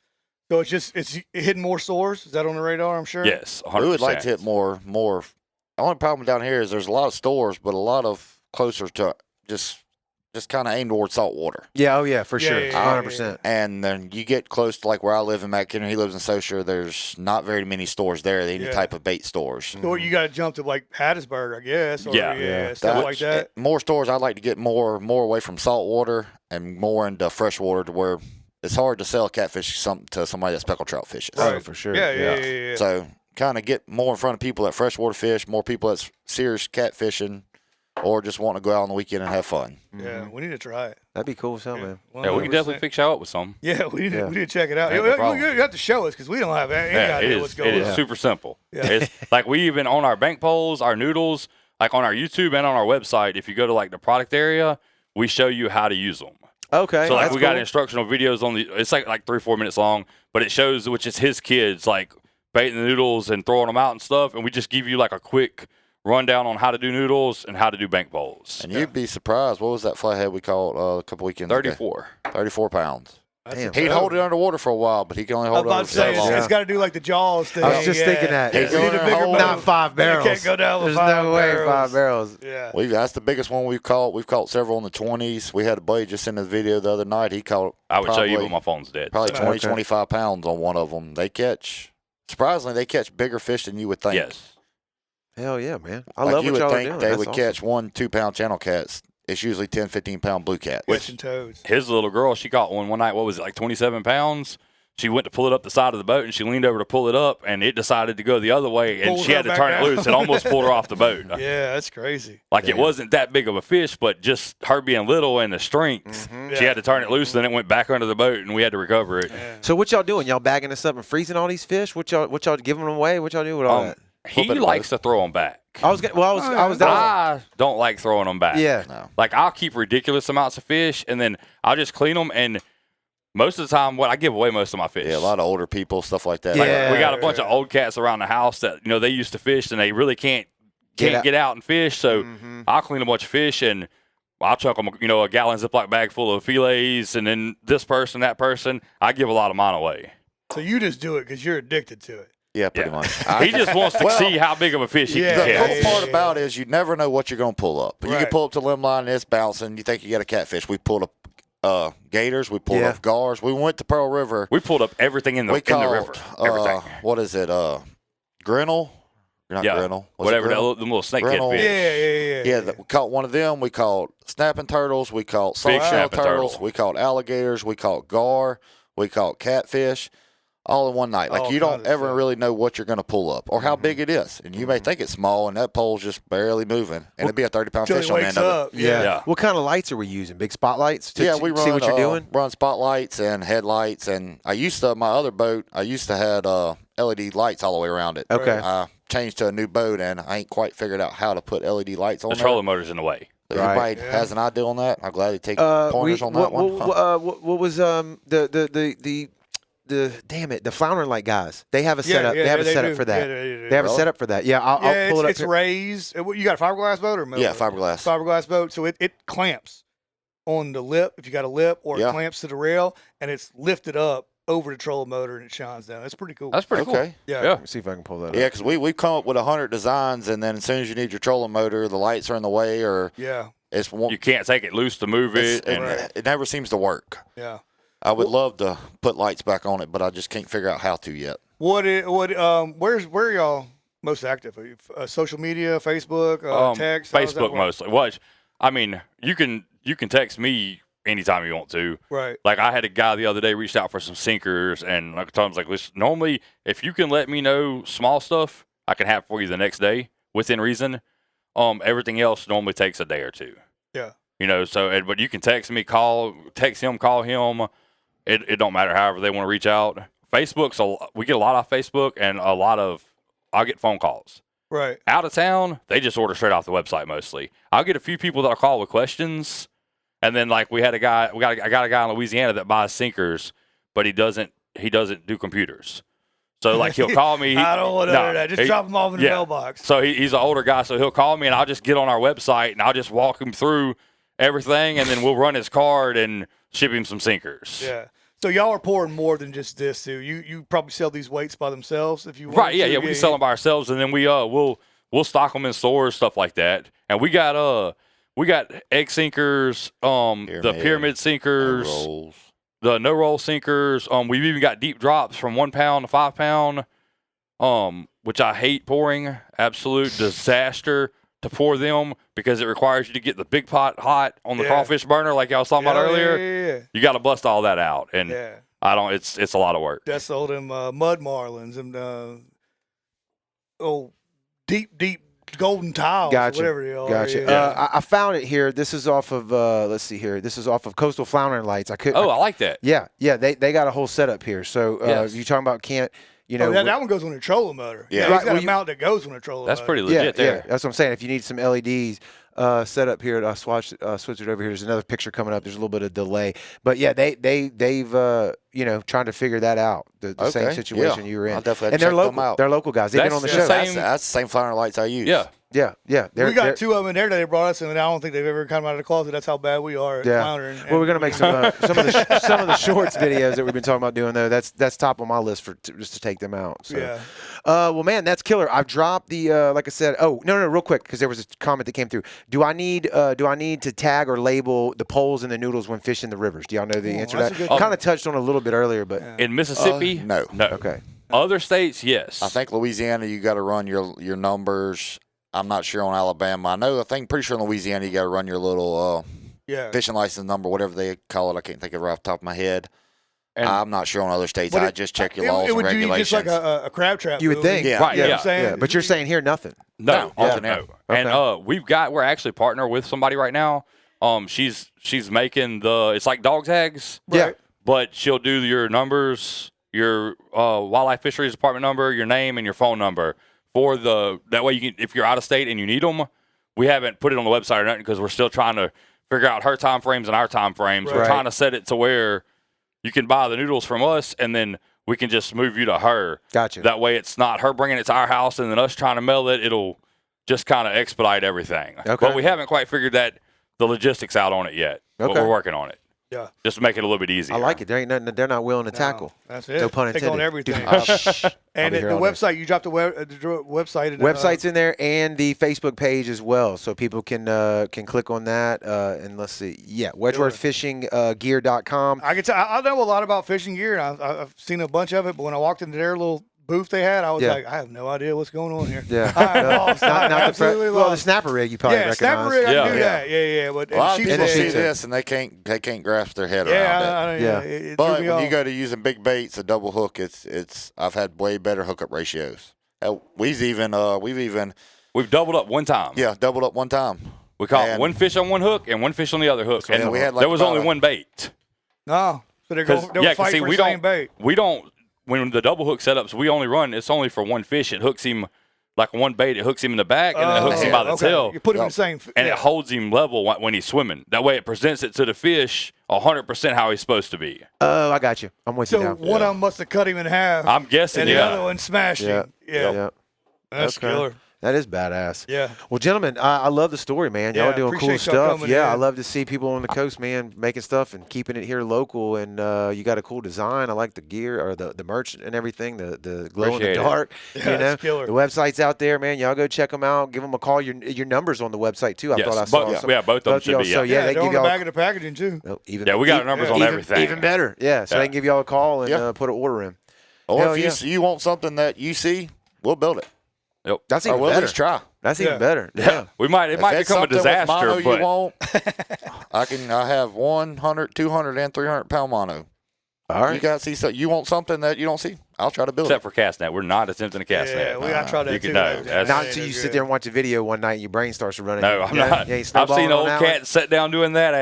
So it's hitting more stores. Is that on the radar? I'm sure. Yes, 100%. we would like to hit more. The only problem down here is there's a lot of stores, but a lot of closer to just kind of aimed towards salt water. Yeah, oh yeah, for Yeah, sure. yeah, 100%. And then you get close to like where I live in McHenry. He lives in Socia. There's not very many stores there. Any type of bait stores. So you got to jump to like Hattiesburg, I guess. Or, Yeah. Stuff like that. More stores. I'd like to get more away from salt water and more into fresh water to where it's hard to sell catfish to somebody that speckled trout fishes. Oh, for sure. Yeah. So kind of get more in front of people that freshwater fish, more people that's serious catfishing, or just want to go out on the weekend and have fun. Yeah, we need to try it. That'd be cool as hell, man. Yeah, we can definitely fix you out with some. Yeah, we need to check it out. Ain't You, no problem. you have to show us because we don't have any idea what's going on. It is super simple. Yeah. It's like we even on our bank poles, our noodles, like on our YouTube and on our website, if you go to like the product area, we show you how to use them. Okay. So like that's we got cool. instructional videos on it's like 3-4 minutes long, but it shows which is his kids like baiting the noodles and throwing them out and stuff, and we just give you like a quick rundown on how to do noodles and how to do bank poles. And you'd be surprised. What was that flathead we caught a couple weekends ago? 34. 34 pounds. Damn. He'd hold it underwater for a while, but he can only I was hold it about under to say, so long. it's got to do like the Jaws thing. I was just thinking that. We He's need a gonna bigger hold boat. Not 5 barrels. You can't go down with There's 5 no way barrels. 5 barrels. Yeah. That's the biggest one we've caught. We've caught several in the 20s. We had a buddy just send us a video the other night. He caught I would show you, probably- but my phone's dead. probably so. 20, 25 pounds on one of them. Surprisingly, they catch bigger fish than you would think. Yes. Hell yeah, man. I Like love you what would y'all are think doing. they That's would awesome. catch 1 2-pound channel cats. It's usually 10, 15-pound blue cat. Catching toads. His little girl, she caught one night. What was it, like 27 pounds? She went to pull it up the side of the boat, and she leaned over to pull it up, and it decided to go the other way, and Pulled she her had to back turn down. it loose. It almost pulled her off the boat. Yeah, that's crazy. Like it wasn't that big of a fish, but just her being little and the strength, she had to turn it loose. Then it went back under the boat, and we had to recover it. Yeah. So what y'all doing? Y'all bagging this up and freezing all these fish? What y'all giving them away? What y'all do with all that? He bit of likes to throw them back. I was I don't like throwing them back. yeah. No. Like I'll keep ridiculous amounts of fish, and then I'll just clean them. And most of the time, I give away most of my fish. Yeah, a lot of older people, stuff like that. Yeah. We got a bunch of old cats around the house that they used to fish, and they really can't get out and fish. So I'll clean a bunch of fish, and I'll chuck them, a gallon Ziploc bag full of fillets, and then this person, that person, I give a lot of mine away. So you just do it because you're addicted to it. Yeah, pretty much. He just wants to Well, see how big of a fish he yeah, can The catch. cool part about it is you never know what you're going to pull up. You Right. can pull up to the limb line and it's bouncing. You think you got a catfish. We pulled up gators. We pulled up gars. We went to Pearl River. We pulled up everything in the river. Everything. What is it? Grinnell? Not Grinnell. Was it Whatever, Grinnell? the little snakehead Grinnell. fish. Yeah. We caught one of them. We caught snapping turtles. We caught soft shell snapping turtles. turtle. We caught alligators. We caught gar. We caught catfish. All in one night. Like, you don't ever really know what you're going to pull up or how big it is. And you may think it's small, and that pole's just barely moving. And it'd be a 30-pound fish on the end of it. Yeah. What kind of lights are we using? Big spotlights to we see what you're doing? Run spotlights and headlights. And I used to, my other boat, I used to had LED lights all the way around it. Okay. I changed to a new boat, and I ain't quite figured out how to put LED lights on The trolling motor's in the way. If anybody has an idea on that, I'll gladly take pointers on that one. What was the floundering light guys? They have a setup. They have a setup for that. They have a setup for that. Yeah, I'll pull it up. It's raised. You got a fiberglass boat or metal? Yeah, fiberglass. Fiberglass boat. So it clamps on the lip if you got a lip, or it clamps to the rail, and it's lifted up over the trolling motor and it shines down. That's pretty cool. That's pretty cool. Yeah. Let me see if I can pull that up. Yeah, because we've come up with 100 designs, and then as soon as you need your trolling motor, the lights are in the way, or it's you can't take it loose to move it. It never seems to work. Yeah. I would love to put lights back on it, but I just can't figure out how to yet. Where are y'all most active? Are you, social media, Facebook, text? Facebook mostly. What? I mean, you can text me anytime you want to. Right. Like, I had a guy the other day reached out for some sinkers, and like I was like, listen, normally if you can let me know small stuff, I can have for you the next day within reason. Everything else normally takes a day or two. Yeah. You know, but you can text me, text him, call him. It don't matter. However they want to reach out. We get a lot off Facebook, and I'll get phone calls. Right. Out of town, they just order straight off the website mostly. I'll get a few people that'll call with questions, and then like I got a guy in Louisiana that buys sinkers, but he doesn't do computers. So like he'll call me. I don't want to do that. Just drop them off in the mailbox. So he's an older guy, so he'll call me, and I'll just get on our website and I'll just walk him through everything, and then we'll run his card and ship him some sinkers. Yeah. So y'all are pouring more than just this too. You probably sell these weights by themselves if you want. Right? Yeah. We can sell them by ourselves, and then we'll stock them in stores, stuff like that. And we got egg sinkers, the pyramid sinkers, the no roll sinkers. We've even got deep drops from 1 pound to 5 pound, which I hate pouring. Absolute disaster to pour them because it requires you to get the big pot hot on the crawfish burner, like y'all was talking about earlier. Yeah. You got to bust all that out, and it's a lot of work. That's all them mud marlins and deep golden tiles, whatever they are. Gotcha. Yeah. I found it here. This is off of let's see here. This is off of Coastal Floundering Lights. I like that. Yeah. They got a whole setup here. So you talking about that one goes on a trolling motor. Yeah, he's got a mount that goes on a trolling motor. That's pretty legit there. Yeah, that's what I'm saying. If you need some LEDs set up here, I'll switch it over here. There's another picture coming up. There's a little bit of delay. But yeah, they've trying to figure that out. The same situation you were in. I'll definitely and they're local. They're local guys. They've been on the show. That's the same floundering lights I use. Yeah. We got 2 of them in there that they brought us, and I don't think they've ever come out of the closet. That's how bad we are at floundering. Well, we're gonna make some of the shorts videos that we've been talking about doing though. That's top on my list just to take them out. So. Well, man, that's killer. I've dropped the like I said. Oh no, real quick because there was a comment that came through. Do I need to tag or label the poles and the noodles when fishing the rivers? Do y'all know the answer to that? Kind of touched on it a little bit earlier, but in Mississippi, no. Okay. Other states, yes. I think Louisiana, you got to run your numbers. I'm not sure on Alabama. Pretty sure in Louisiana, you got to run your little fishing license number, whatever they call it. I can't think of it right off the top of my head. And I'm not sure on other states. I just check your laws and regulations. It would just like a crab trap. You would think. Yeah. Right, You know what I'm saying? But you're saying here nothing. No. Okay. And we're actually partnered with somebody right now. She's making it's like dog tags. Yeah. But she'll do your numbers, your wildlife fisheries department number, your name, and your phone number that way you can, if you're out of state and you need them. We haven't put it on the website or nothing because we're still trying to figure out her time frames and our time frames. Right. We're trying to set it to where you can buy the noodles from us and then we can just move you to her. Gotcha. That way it's not her bringing it to our house and then us trying to mail it. It'll just kind of expedite everything. Okay. But we haven't quite figured the logistics out on it yet. Okay. But we're working on it. Yeah. Just to make it a little bit easier. I like it. There ain't nothing they're not willing to tackle. That's it. No pun intended. Take on everything. And the website, you dropped the website. Website's in there and the Facebook page as well. So people can click on that. And let's see. Yeah, wedgeworthfishinggear.com. I know a lot about fishing gear. I've seen a bunch of it, but when I walked into their little booth they had, I was Yeah. like, I have no idea what's going on here. Yeah. I'm No, lost. not I'm the absolutely well, the lost. snapper rig you probably Yeah, recognize. snapper rig, I Yeah. can do that. Yeah. But A lot of sheep people sheep's see head. this and they can't grasp their head around it. Yeah. It threw But me when off. you go to using big baits, a double hook, it's I've had way better hookup ratios. We've doubled up one time. Yeah, doubled up one time. We caught And- one fish on one hook and one fish on the other hook, and we had like there was about only a- one bait. No. So they're Because going, fighting for the same bait. we don't when the double hook setups, we only run. It's only for one fish. It hooks him like one bait. It hooks him in the back and then it hooks him by the tail. You put him in the same. And it holds him level when he's swimming. That way, it presents it to the fish 100% how he's supposed to be. Oh, I got you. I'm with you So now. one of them must have cut him in half. I'm guessing, and the yeah. other one smashed him. Yeah. That's Okay. killer. That is badass. Yeah. Well, gentlemen, I love the story, man. Y'all Yeah, are doing cool appreciate y'all stuff. coming Yeah, in. I love to see people on the coast, man, making stuff and keeping it here local. And you got a cool design. I like the gear or the merch and everything. The glow in the Appreciate it. dark. Yeah, you know, it's killer. the website's out there, man. Y'all go check them out. Give them a call. Your numbers on the website too. I Yes, thought I saw. both- some- yeah, both of them both should y'all. be, So yeah. yeah, they they're give on the y'all. back of the packaging too. Oh, even, Yeah, we got our numbers on even, everything. Even better. Yeah, so Yeah. they can give y'all a call and Yeah. put an order in. Or Hell if you want something that you see, we'll build it. That's Or even we'll at better. least try. That's Yeah. even better. Yeah. Yeah. It might If become a it's something with disaster, mono but you want, I have 100, 200, and 300 pound mono. All right. You got to see you want something that you don't see. I'll try to build except it. for cast net, we're not attempting to cast Yeah, net. we gotta try that You too. can know. That's- Not until you sit there and watch a video one night and your brain starts to run. No, I'm not. Yeah, you I've snowballing seen on old that one? cats sit down doing that. I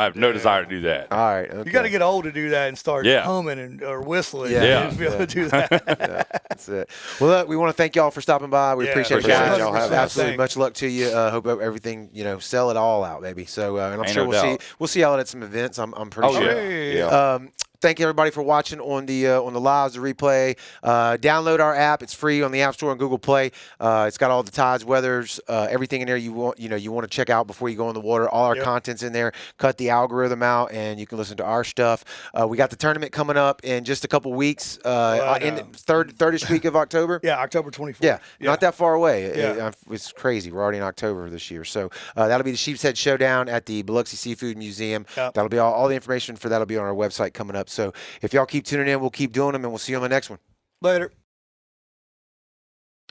have no desire to do that. All right. Okay. You got to get old to do that and start Yeah. humming or whistling. Yeah. To be able Yeah. to do that. Yeah, that's it. Well, look, we want to thank y'all for stopping by. We Yeah, appreciate it, appreciate guys. it. Y'all have 100%. absolutely Thanks. much luck to you. Hope everything, sell it all out, baby. So, and I'm Ain't sure no we'll doubt. see y'all at some events. I'm pretty Oh, sure. yeah. Thank everybody for watching on the lives, the replay. Download our app; it's free on the App Store and Google Play. It's got all the tides, weathers, everything in there you want to check out before you go in the water. All our content's in there. Cut the algorithm out, and you can listen to our stuff. We got the tournament coming up in just a couple weeks. In the third-ish week of October. Yeah, October 24th. Yeah, not that far away. Yeah. It's crazy. We're already in October this year. So that'll be the Sheep's Head Showdown at the Biloxi Seafood Museum. Yep. That'll be all the information for that'll be on our website coming up. So if y'all keep tuning in, we'll keep doing them, and we'll see you on the next one. Later.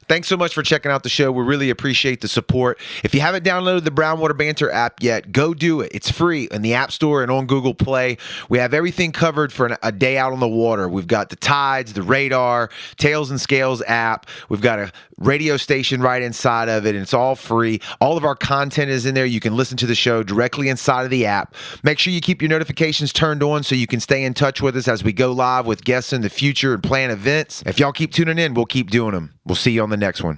Thanks so much for checking out the show. We really appreciate the support. If you haven't downloaded the Brown Water Banter app yet, go do it. It's free in the App Store and on Google Play. We have everything covered for a day out on the water. We've got the tides, the radar, Tails and Scales app. We've got a radio station right inside of it, and it's all free. All of our content is in there. You can listen to the show directly inside of the app. Make sure you keep your notifications turned on so you can stay in touch with us as we go live with guests in the future and plan events. If y'all keep tuning in, we'll keep doing them. We'll see you on the next one.